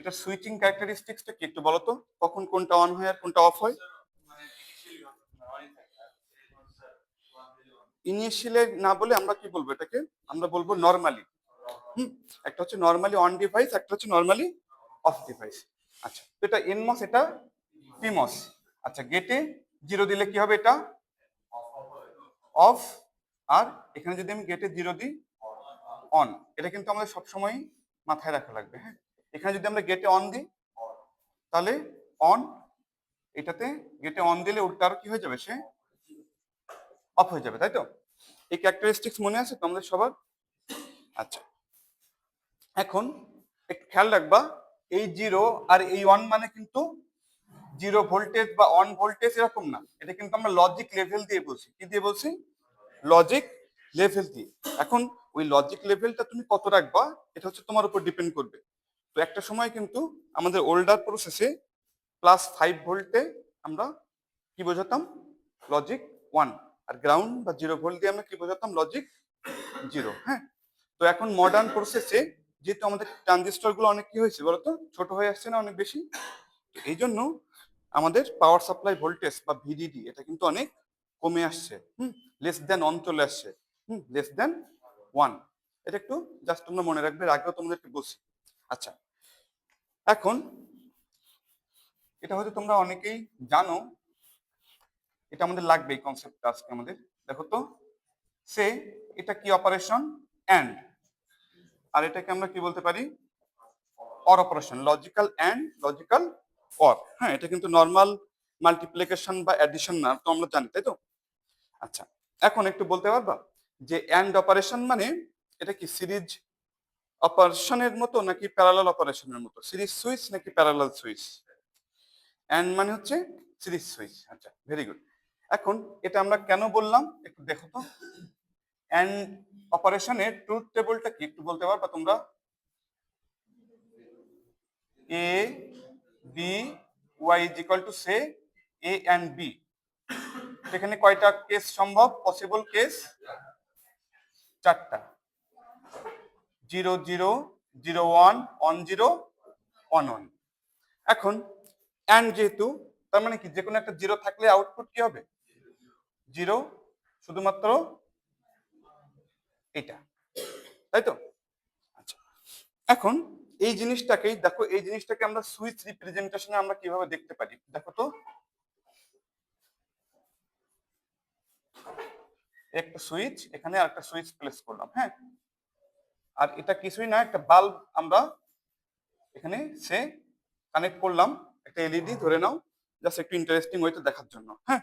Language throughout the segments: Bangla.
এটা সুইচিং ক্যারেক্টারিস্টিক্সটা কি একটু বলো তো, কখন কোনটা অন হয় আর কোনটা অফ হয়? ইনিশিয়ালি না বলে আমরা কি বলবো এটাকে, আমরা বলবো নরমালি। একটা হচ্ছে নরমালি অন ডিভাইস, একটা হচ্ছে নরমালি অফ ডিভাইস। আচ্ছা, তো এটা এনমস, এটা পিমস। আচ্ছা, গেটে 0 দিলে কি হবে, এটা অফ। আর এখানে যদি আমি গেটে 0 দিই অন। এটা কিন্তু আমাদের সবসময় মাথায় রাখা লাগবে। হ্যাঁ, এখানে যদি আমরা গেটে অন দিই তাহলে অন, এটাতে গেটে অন দিলে উল্টা আর কি হয়ে যাবে, সে অফ হয়ে যাবে, তাই তো? এই ক্যারেক্টারিস্টিক্স মনে আছে তো আমাদের সবার? আচ্ছা, এখন একটু খেয়াল রাখবা, এই 0 আর এই 1 মানে কিন্তু 0 ভোল্টেজ বা অন ভোল্টেজ এরকম না, এটা কিন্তু আমরা লজিক লেভেল দিয়ে বলছি। কি দিয়ে বলছি? লজিক লেভেল দিয়ে। এখন ওই লজিক লেভেলটা তুমি কত রাখবা এটা হচ্ছে তোমার উপর ডিপেন্ড করবে। তো একটা সময় কিন্তু আমাদের ওল্ডার প্রসেসে +5 ভোল্টে আমরা কি বোঝাতাম, লজিক 1। আর গ্রাউন্ড বা 0 ভোল্ট দিয়ে আমরা কি বোঝাতাম, লজিক 0। হ্যাঁ, তো এখন মডার্ন প্রসেসে যেহেতু আমাদের ট্রানজিস্টর গুলো অনেক কি হয়েছে বলতো, ছোট হয়ে আসছে না অনেক বেশি, এই জন্য আমাদের পাওয়ার সাপ্লাই ভোল্টেজ বা ভিডিডি এটা কিন্তু অনেক কমে আসছে। লেস দেন 1 চলে আসছে। Less than 1। এটা একটু জাস্ট তোমরা মনে রাখবে, আগেও তোমাদেরকে বলছি। আচ্ছা, এখন এটা হয়তো তোমরা অনেকেই জানো, এটা আমাদের লাগবে এই কনসেপ্টটা আজকে আমাদের। দেখো তো, সে এটা কি অপারেশন, এন্ড। আর এটাকে আমরা কি বলতে পারি, or operation, logical and logical or. হ্যাঁ, এটা কিন্তু নর্মাল মাল্টিপ্লিকেশন বা অ্যাডিশন না, তো আমরা জানি, তাই তো? আচ্ছা, এখন একটু বলতে পারবা যে এন্ড অপারেশন মানে এটা কি সিরিজ অপারেশনের মতো নাকি প্যারালাল অপারেশনের মতো, সিরিজ সুইচ নাকি প্যারালাল সুইচ? এন্ড মানে হচ্ছে সিরিজ সুইচ। আচ্ছা, ভেরি গুড। এখন এটা আমরা কেন বললাম একটু দেখো তো। এন্ড অপারেশনের ট্রুথ টেবলটা কি একটু বলতে পারবা তোমরা? A B Y is equal to say A and B. সেখানে কয়টা কেস সম্ভব, পসিবল কেস? 4টা। 0 0 0 1 1 0 1 1। এখন এন্ড যেহেতু, তার মানে কি যে কোনো একটা 0 থাকলে আউটপুট কি হবে, 0, শুধুমাত্র এটা, তাই তো? আচ্ছা, এখন এই জিনিসটাকেই দেখো, এই জিনিসটাকে আমরা সুইচ রিপ্রেজেন্টেশনে আমরা কিভাবে দেখতে পারি দেখো তো। একটা সুইচ এখানে আর একটা সুইচ প্লেস করলাম। হ্যাঁ, আর এটা কিছুই না, একটা বাল্ব আমরা এখানে সে কানেক্ট করলাম, একটা এলইডি ধরে নাও, জাস্ট একটু ইন্টারেস্টিং ওয়েতে দেখার জন্য। হ্যাঁ,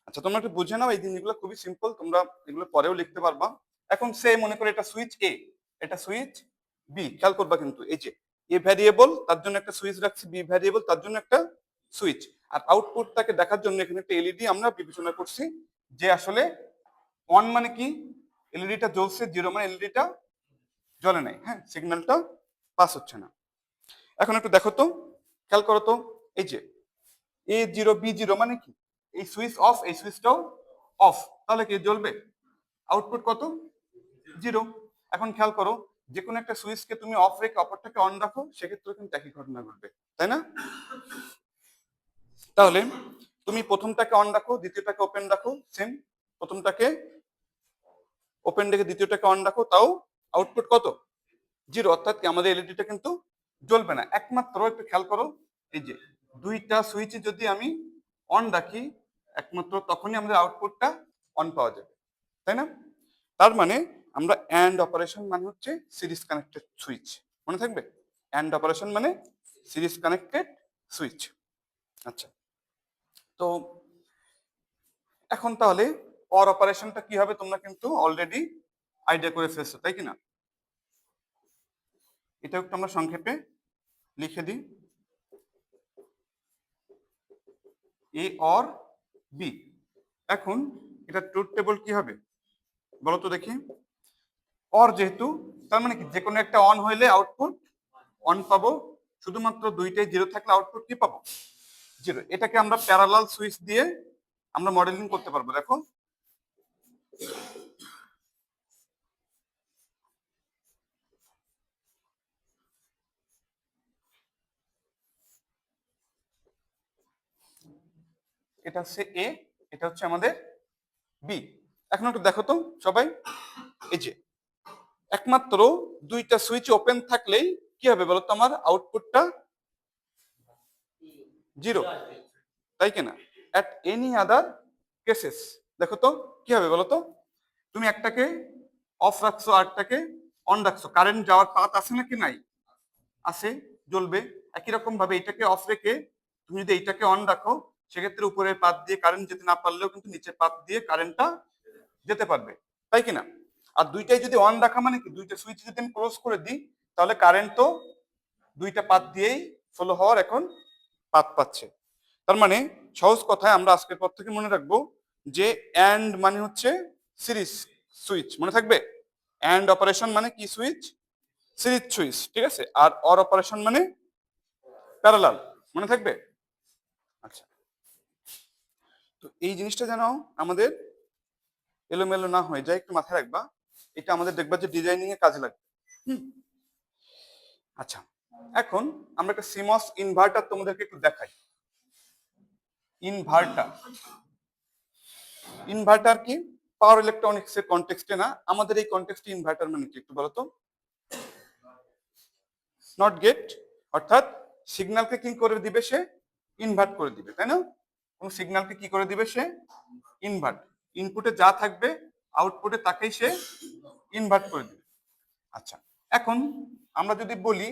আচ্ছা, তোমরা একটু বুঝে নাও, এই জিনিসগুলো খুবই সিম্পল, তোমরা এগুলো পরেও লিখতে পারবা। এখন সে মনে করে এটা সুইচ এ, এটা সুইচ বি। খেয়াল করবা কিন্তু, এই যে এ ভ্যারিয়েবল তার জন্য একটা সুইচ রাখছি, বি ভ্যারিয়েবল তার জন্য একটা সুইচ। আর আউটপুটটাকে দেখার জন্য এখানে একটা এলইডি আমরা বিবেচনা করছি, যে আসলে অন মানে কি, এলইডিটা জ্বলছে, 0 মানে এলইডিটা জ্বলে নাই। হ্যাঁ, সিগন্যালটা পাস হচ্ছে না। এখন একটু দেখো তো, খেয়াল করো তো, এই যে A0 B0 মানে কি, এই সুইচ অফ, এই সুইচটাও অফ, তাহলে কি জ্বলবে? আউটপুট কত, 0। এখন খেয়াল করো, যে কোনো একটা সুইচকে তুমি অফ রেখে অপরটাকে অন রাখো, সেক্ষেত্রে কিন্তু একই ঘটনা ঘটবে, তাই না? তাহলে তুমি প্রথমটাকে অন রাখো, দ্বিতীয়টাকে ওপেন রাখো, সেম। প্রথমটাকে ওপেন রেখে দ্বিতীয়টাকে অন রাখো, তাও আউটপুট কত, 0। অর্থাৎ কি আমাদের এলইডিটা কিন্তু জ্বলবে না। একমাত্র একটু খেয়াল করো, এই যে দুইটা সুইচ যদি আমি অন রাখি, একমাত্র তখনই আমাদের আউটপুটটা অন পাওয়া যাবে, তাই না? তার মানে আমরা এন্ড অপারেশন মানে হচ্ছে সিরিজ কানেক্টেড সুইচ, মনে থাকবে? এন্ড অপারেশন মানে সিরিজ কানেক্টেড সুইচ। আচ্ছা, তো এখন তাহলে অর অপারেশনটা কি হবে তোমরা কিন্তু অলরেডি আইডিয়া করে ফেলছো, তাই কি না? এটা একটু আমরা সংক্ষেপে লিখে দিই, এ অর বি। এখন এটা ট্রুথ টেবল কি হবে বলো তো দেখি। অর যেহেতু, তার মানে কি যে কোনো একটা অন হইলে আউটপুট অন পাবো, শুধুমাত্র দুইটাই 0 থাকলে আউটপুট কি পাবো, 0। এটাকে আমরা প্যারালাল সুইচ দিয়ে আমরা মডেলিং করতে পারবো। দেখো, এটা হচ্ছে এ, এটা হচ্ছে আমাদের বি। এখন একটু দেখো তো সবাই, এই যে একমাত্র দুইটা সুইচ ওপেন থাকলেই কি হবে বলতো, আমার আউটপুটটা জিরো, তাই কিনা? অ্যাট এনি আদার কেসেস দেখো তো কি হবে বলতো, তুমি একটাকে অফ রাখছো আরটাকে অন রাখছো, কারেন্ট যাওয়ার পাথ আছে নাকি নাই? আছে, জ্বলবে। একই রকম ভাবে এটাকে অফ রেখে তুমি যদি এইটাকে অন রাখো, সেক্ষেত্রে উপরের পাত দিয়ে কারেন্ট যেতে না পারলেও কিন্তু নিচের পাত দিয়ে কারেন্টটা যেতে পারবে, তাই কিনা? আর দুইটাই যদি অন রাখা মানে কি, দুইটা সুইচ যদি আমি ক্লোজ করে দিই, তাহলে কারেন্ট তো দুইটা পাত দিয়েই ফলো হওয়ার এখন পাত পাচ্ছে। তার মানে সহজ কথায় আমরা আজকের পর থেকে মনে রাখবো যে অ্যান্ড মানে হচ্ছে সিরিজ সুইচ, মনে থাকবে? অ্যান্ড অপারেশন মানে কি সুইচ? সিরিজ সুইচ, ঠিক আছে? আর অর অপারেশন মানে প্যারালাল, মনে থাকবে? আচ্ছা, তো এই জিনিসটা যেন আমাদের এলোমেলো না হয়ে যায় একটু মাথায় রাখবা, এটা আমাদের দেখবা যে ডিজাইনিং এ কাজে লাগবে। হুম, আচ্ছা, এখন আমরা একটা সিমস ইনভার্টার তোমাদেরকে একটু দেখাই। ইনভার্টার, ইনভার্টার কি? পাওয়ার ইলেকট্রনিক্স এর কনটেক্সটে না, আমাদের এই কনটেক্সটে ইনভার্টার মানে কি একটু বলো তো? নট গেট, অর্থাৎ সিগন্যালকে কি করে দিবে সে? ইনভার্ট করে দিবে, তাই না? কোন সিগন্যালকে কি করে দিবে সে? ইনভার্ট। ইনপুটে যা থাকবে আউটপুটে তাকেই সে ইনভার্ট করে দিবে। আচ্ছা, এখন আমরা যদি বলি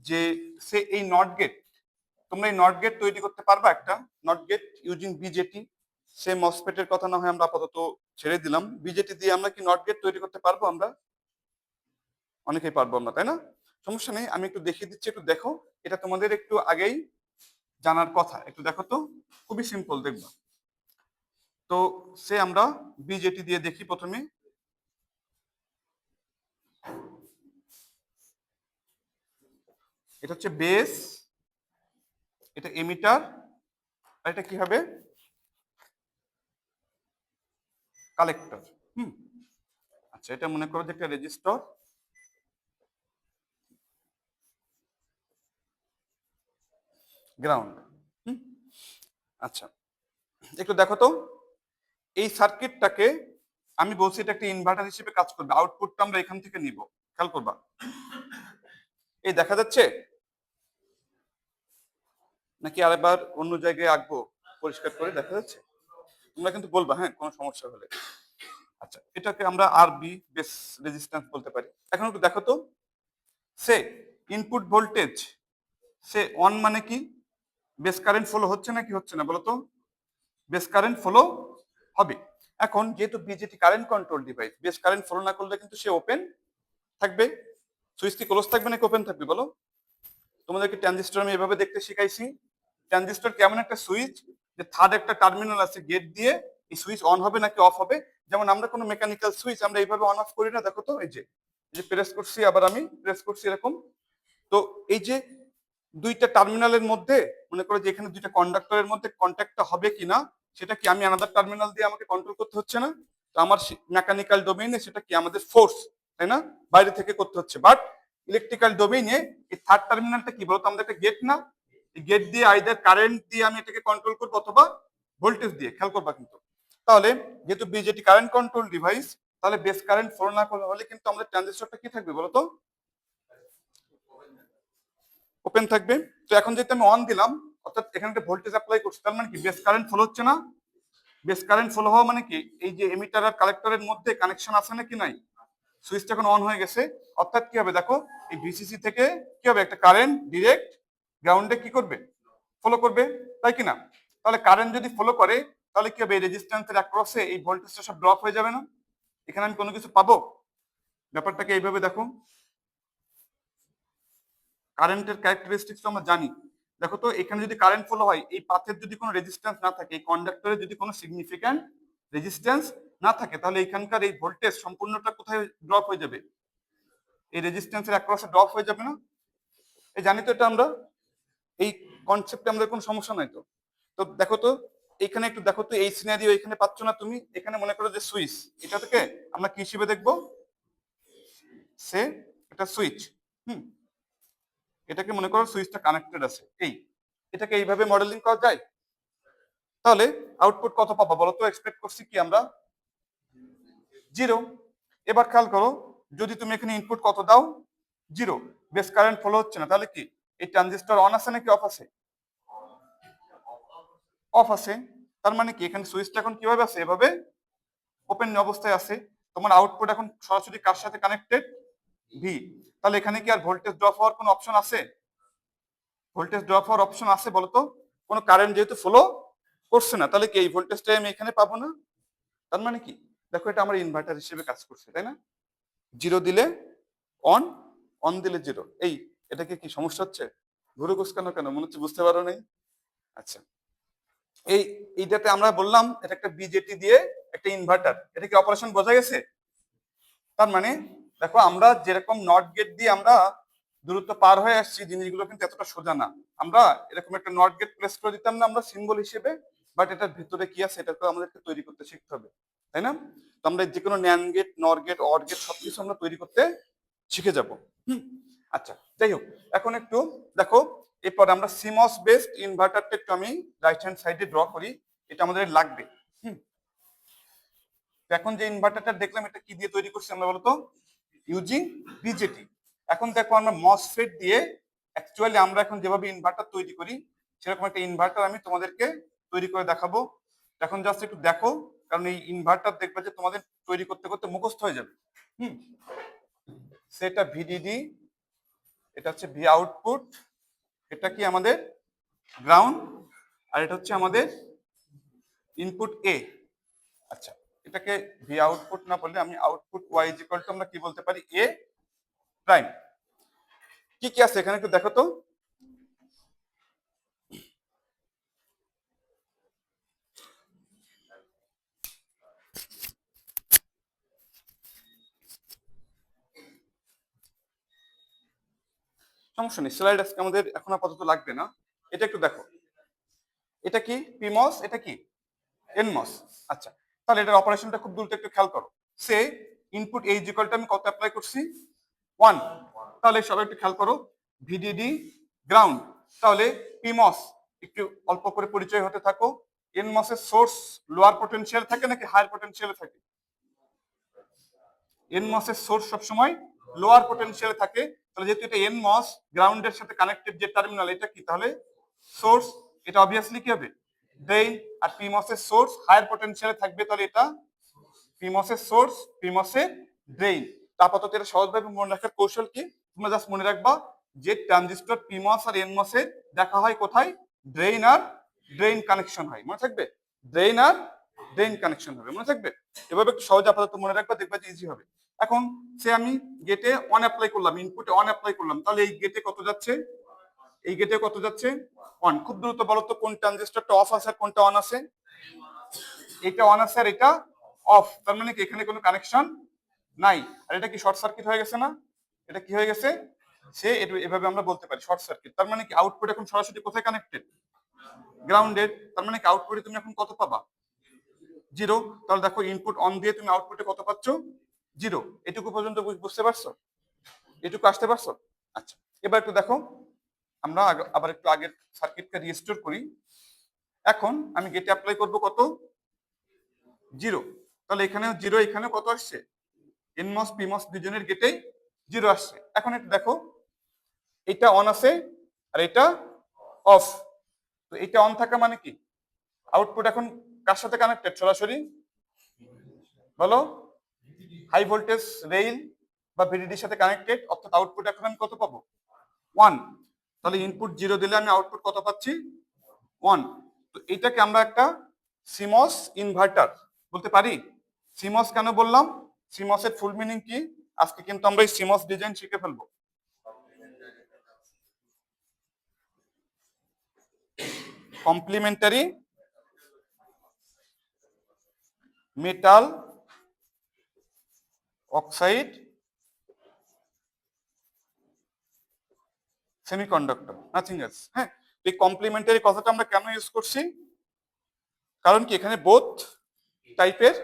যে সে এই নট গেট, তোমরা এই নট গেট তৈরি করতে পারবা একটা নট গেট ইউজিং বিজেটি? সে মসফেটের কথা না হয় আমরা আপাতত ছেড়ে দিলাম, বিজেটি দিয়ে আমরা কি নট গেট তৈরি করতে পারবো? আমরা অনেকেই পারবো আমরা, তাই না? সমস্যা নেই, আমি একটু দেখিয়ে দিচ্ছি, একটু দেখো। এটা তোমাদের একটু আগেই জানার কথা, একটু দেখো তো, খুবই সিম্পল দেখবা। তো সে আমরা বিজেটি দিয়ে দেখি প্রথমে। এটা হচ্ছে বেস, এটা এমিটার, আর এটা কি হবে? কালেক্টর। হুম, আচ্ছা, এটা মনে করো যে একটা রেজিস্টর, গ্রাউন্ড। হুম, আচ্ছা, একটু দেখো তো এই সার্কিটটাকে, আমি বলছি এটা একটা ইনভার্টার হিসেবে কাজ করবে, আউটপুটটা আমরা এখান থেকে নিব, খেয়াল করবা। এই দেখা যাচ্ছে নাকি আরেকবার অন্য জায়গায় আঁকবো পরিষ্কার করে? দেখা যাচ্ছে? তোমরা কিন্তু বলবা হ্যাঁ কোনো সমস্যা হলে। আচ্ছা, এটাকে আমরা আর বি বেস রেজিস্ট্যান্স বলতে পারি। এখন একটু দেখো তো, সে ইনপুট ভোল্টেজ সে অন মানে কি? বেস কারেন্ট ফলো হচ্ছে নাকি হচ্ছে না বলো তো? বেস কারেন্ট ফলো হবে। এখন যেহেতু BJD current control device, base current follow না করলে কিন্তু সে ওপেন থাকবে। সুইচ কি ক্লোজ থাকবে নাকি ওপেন থাকবে বলো? তোমাদেরকে ট্রানজিস্টর আমি এভাবে দেখতে শিখাইছি। ট্রানজিস্টর কেমন একটা সুইচ, যে থার্ড একটা টার্মিনাল আছে, গেট দিয়ে এই সুইচ অন হবে নাকি অফ হবে। যেমন আমরা কোনো মেকানিক্যাল সুইচ আমরা এইভাবে অন অফ করি না, দেখো তো, এই যে প্রেস করছি, আবার আমি প্রেস করছি, এরকম। তো এই যে দুইটা টার্মিনালের মধ্যে মনে করো যে এখানে দুইটা কন্ডাক্টরের মধ্যে কন্ট্যাক্টটা হবে কিনা, সেটা কি আমি আলাদা টার্মিনাল দিয়ে আমাকে কন্ট্রোল করতে হচ্ছে না? তো আমার মেকানিক্যাল ডোমেইনে সেটা কি আমাদের ফোর্স, তাই না? বাইরে থেকে করতে হচ্ছে। বাট ইলেকট্রিক্যাল ডোমেইনে এই থার্ড টার্মিনালটা কি বলতো, আমাদের একটা গেট না? এই গেট দিয়ে আইদার কারেন্ট দিয়ে আমি এটাকে কন্ট্রোল করবো অথবা ভোল্টেজ দিয়ে, খেয়াল করবা কিন্তু। তাহলে যেহেতু বিজেটি কারেন্ট কন্ট্রোল ডিভাইস, তাহলে বেস কারেন্ট ফলো না করলে হলে কিন্তু আমাদের ট্রানজিস্টরটা কি থাকবে বলতো? ওপেন থাকবে। তো এখন যেহেতু আমি অন দিলাম, অর্থাৎ এখানে একটা ভোল্টেজ অ্যাপ্লাই করছি, তার মানে কি বেস কারেন্ট ফলো হচ্ছে না? বেস কারেন্ট ফলো হওয়া মানে কি, এই যে এমিটার আর কালেক্টরের মধ্যে কানেকশন আছে নাকি নাই? সুইচটা এখন অন হয়ে গেছে, অর্থাৎ কি হবে দেখো, এই ভিসিসি থেকে কি হবে, একটা কারেন্ট ডিরেক্ট গ্রাউন্ডে কি করবে? ফলো করবে, তাই কিনা? তাহলে কারেন্ট যদি ফলো করে, তাহলে কি হবে, এই রেজিস্ট্যান্সের অ্যাক্রসে এই ভোল্টেজটা সব ড্রপ হয়ে যাবে না? এখানে আমি কোনো কিছু পাবো? ব্যাপারটাকে এইভাবে দেখো, কারেন্টের ক্যারেক্টারিস্টিক্স আমরা জানি। দেখো তো, এখানে যদি কারেন্ট ফলো হয়, এই পাথের যদি কোনো রেজিস্ট্যান্স না থাকে, এই কন্ডাক্টরের যদি কোনো সিগনিফিক্যান্ট রেজিস্ট্যান্স না থাকে, তাহলে এখানকার এই ভোল্টেজ সম্পূর্ণটা কোথায় ড্রপ হয়ে যাবে? এই রেজিস্ট্যান্সের অ্যাক্রসে ড্রপ হয়ে যাবে না? এই জানি তো এটা আমরা, এই কনসেপ্টে আমাদের কোনো সমস্যা নাই তো। তো দেখো তো, এখানে একটু দেখো তো, এই সিনারিও এখানে পাচ্ছ না তুমি? এখানে মনে করো যে সুইচ, এটা থেকে আমরা কি হিসেবে দেখবো? সে এটা সুইচ। হুম, এটাকে মনে করো সুইচটা কানেক্টেড আছে, এই এটাকে এইভাবে মডেলিং করা যায়? তাহলে আউটপুট কত পাবো বলো তো? এক্সপেক্ট করছি কি আমরা 0। এবার খেয়াল করো, যদি তুমি এখানে ইনপুট কত দাও 0, বেস কারেন্ট ফলো হচ্ছে না, তাহলে কি এই ট্রানজিস্টর অন আছে নাকি অফ আছে? অফ আছে। তার মানে কি এখানে সুইচটা এখন কিভাবে আছে? এভাবে ওপেন অবস্থায় আছে। তোমার আউটপুট এখন সরাসরি কার সাথে কানেক্টেড? ভি। তাহলে এখানে কি আর ভোল্টেজ ড্রপ হওয়ার কোনো অপশন আছে? ভোল্টেজ ড্রপ হওয়ার অপশন আছে বলতো? কোনো কারেন্ট যেহেতু ফলো করছে না, তাহলে কি এই ভোল্টেজটা আমি এখানে পাবো না? তার মানে কি দেখো, এটা আমার ইনভার্টার হিসেবে কাজ করছে, তাই না? 0 দিলে অন, অন দিলে 0। এই এটাকে কি সমস্যা হচ্ছে? ঘুরে কুচকানো কেন? মনে হচ্ছে বুঝতে পারো নাই। আচ্ছা, এই এইটাতে আমরা বললাম এটা একটা বিজেটি দিয়ে একটা ইনভার্টার, এটা কি অপারেশন বোঝা গেছে? তার মানে দেখো, আমরা যেরকম নট গেট দিয়ে আমরা দূরত্ব পার হয়ে আসছি, জিনিসগুলো কিন্তু এতটা সোজা না। আমরা এরকম একটা নট গেট প্লেস করে দিতাম না আমরা সিম্বল হিসেবে, বাট এটার ভিতরে কি আছে এটা তো আমাদেরকে তৈরি করতে শিখতে হবে, তাই না? তো আমরা যে কোনো ন্যান গেট, নর গেট, অর গেট সবকিছু আমরা তৈরি করতে শিখে যাব। আচ্ছা, যাই হোক, এখন একটু দেখো, এরপর আমরা সিমস বেসড ইনভার্টারটা একটু আমি রাইট হ্যান্ড সাইডে ড্র করি, এটা আমাদের লাগবে। এখন যে ইনভার্টারটা দেখলাম, এটা কি দিয়ে তৈরি করছি আমরা বলতো? Using BJD. এখন দেখো, আমরা মসফেট দিয়ে অ্যাকচুয়ালি আমরা এখন যেভাবে ইনভার্টার তৈরি করি, সেরকম একটা ইনভার্টার আমি তোমাদেরকে তৈরি করে দেখাবো। এখন জাস্ট একটু দেখো, কারণ এই ইনভার্টার দেখবে যে তোমাদের তৈরি করতে করতে মুখস্থ হয়ে যাবে। সেটা ভিডিডি, এটা হচ্ছে ভি আউটপুট, এটা কি আমাদের গ্রাউন্ড, আর এটা হচ্ছে আমাদের ইনপুট এ। আচ্ছা, এটাকে ভি আউটপুট না বললে আমি output y is equal to আমরা কি বলতে পারি? A prime. কি কি আছে এখানে একটু দেখো তো। সমস্যা নেই, স্লাইড আজকে আমাদের এখন আপাতত লাগবে না। এটা একটু দেখো, এটা কি পিমস, এটা কি এনমস। আচ্ছা, তাহলে এটার অপারেশনটা খুব দ্রুত একটু খেয়াল করো। সে ইনপুট এই ইকুয়ালটা আমি কত অ্যাপ্লাই করছি? 1। তাহলে সবাই একটু খেয়াল করো, ভিডিডি গ্রাউন্ড, তাহলে পিমস একটু অল্প করে পরিচয় হতে থাকো। এনমস এর সোর্স লোয়ার পটেনশিয়াল থাকে নাকি হায়ার পটেনশিয়ালে থাকে? এনমস এর সোর্স সবসময় লোয়ার পটেনশিয়ালে থাকে। তাহলে যেহেতু এটা এনমস, গ্রাউন্ডের সাথে কানেক্টেড যে টার্মিনাল, এটা কি তাহলে সোর্স, এটা অবভিয়াসলি কি হবে? ড্রেইন। আর পিমস এর সোর্স হায়ার পটেনশিয়ালে থাকবে, তাহলে এটা পিমস এর সোর্স, পিমস এর ড্রেইন। আপাতত এটা সহজভাবে মনে রাখার কৌশল কি? তোমরা জাস্ট মনে রাখবা যে ট্রানজিস্টর পিমস আর এনমস এর দেখা হয় কোথায়? ড্রেইন আর ড্রেইন কানেকশন হয়, মনে থাকবে? ড্রেইন আর ড্রেইন কানেকশন হবে, মনে থাকবে? এভাবে একটু সহজে আপাতত মনে রাখবা, দেখবা যে ইজি হবে। এখন সে আমি গেটে অন অ্যাপ্লাই করলাম, ইনপুটে অন অ্যাপ্লাই করলাম, তাহলে এই গেটে কত যাচ্ছে? এই গেটে কত যাচ্ছে? অন। খুব দ্রুত বলো তো কোন ট্রানজিস্টরটা অফ আছে আর কোনটা অন আছে? এটা অন আছে আর এটা অফ। তার মানে কি এখানে কোনো কানেকশন নাই। আর এটা কি শর্ট সার্কিট হয়ে গেছে না? এটা কি হয়ে গেছে? সে এভাবে আমরা বলতে পারি শর্ট সার্কিট। তার মানে কি আউটপুট এখন সরাসরি কোথায় কানেক্টেড? গ্রাউন্ডেড। তার মানে কি আউটপুটে তুমি এখন কত পাবা? 0। তাহলে দেখো, ইনপুট অন দিয়ে তুমি আউটপুটে কত পাচ্ছ? 0। এটুকু পর্যন্ত বুঝতে পারছো? এটুকু আসতে পারছো? আচ্ছা, এবার একটু দেখো, আমরা আবার একটু আগের সার্কিটকে রিস্টোর করি। এখন আমি গেটে অ্যাপ্লাই করব কত? 0। তাহলে এখানেও 0, এখানেও কত আসছে? এনমস পিমস দুজনের গেটেই 0 আসছে। এখন একটু দেখো, এটা অন আছে আর এটা অফ। তো এটা অন থাকা মানে কি আউটপুট এখন কার সাথে কানেক্টেড? সরাসরি বলো, হাই ভোল্টেজ রেইল বা ভিডিডির সাথে কানেক্টেড, অর্থাৎ আউটপুট এখন আমি কত পাবো? 1। তাহলে ইনপুট 0 দিলে আমি আউটপুট কত পাচ্ছি? 1। তো এটাকে আমরা একটা সিমস ইনভার্টার বলতে পারি। সিমস কেন বললাম? সিমস এর ফুল মিনিং কি? আজকে কিন্তু আমরা এই সিমস ডিজাইন শিখে ফেলবো। Complementary metal oxide semiconductor, nothing else. হ্যাঁ, এই কমপ্লিমেন্টারি কথাটা আমরা কেন ইউজ করছি? কারণ কি এখানে বোথ টাইপের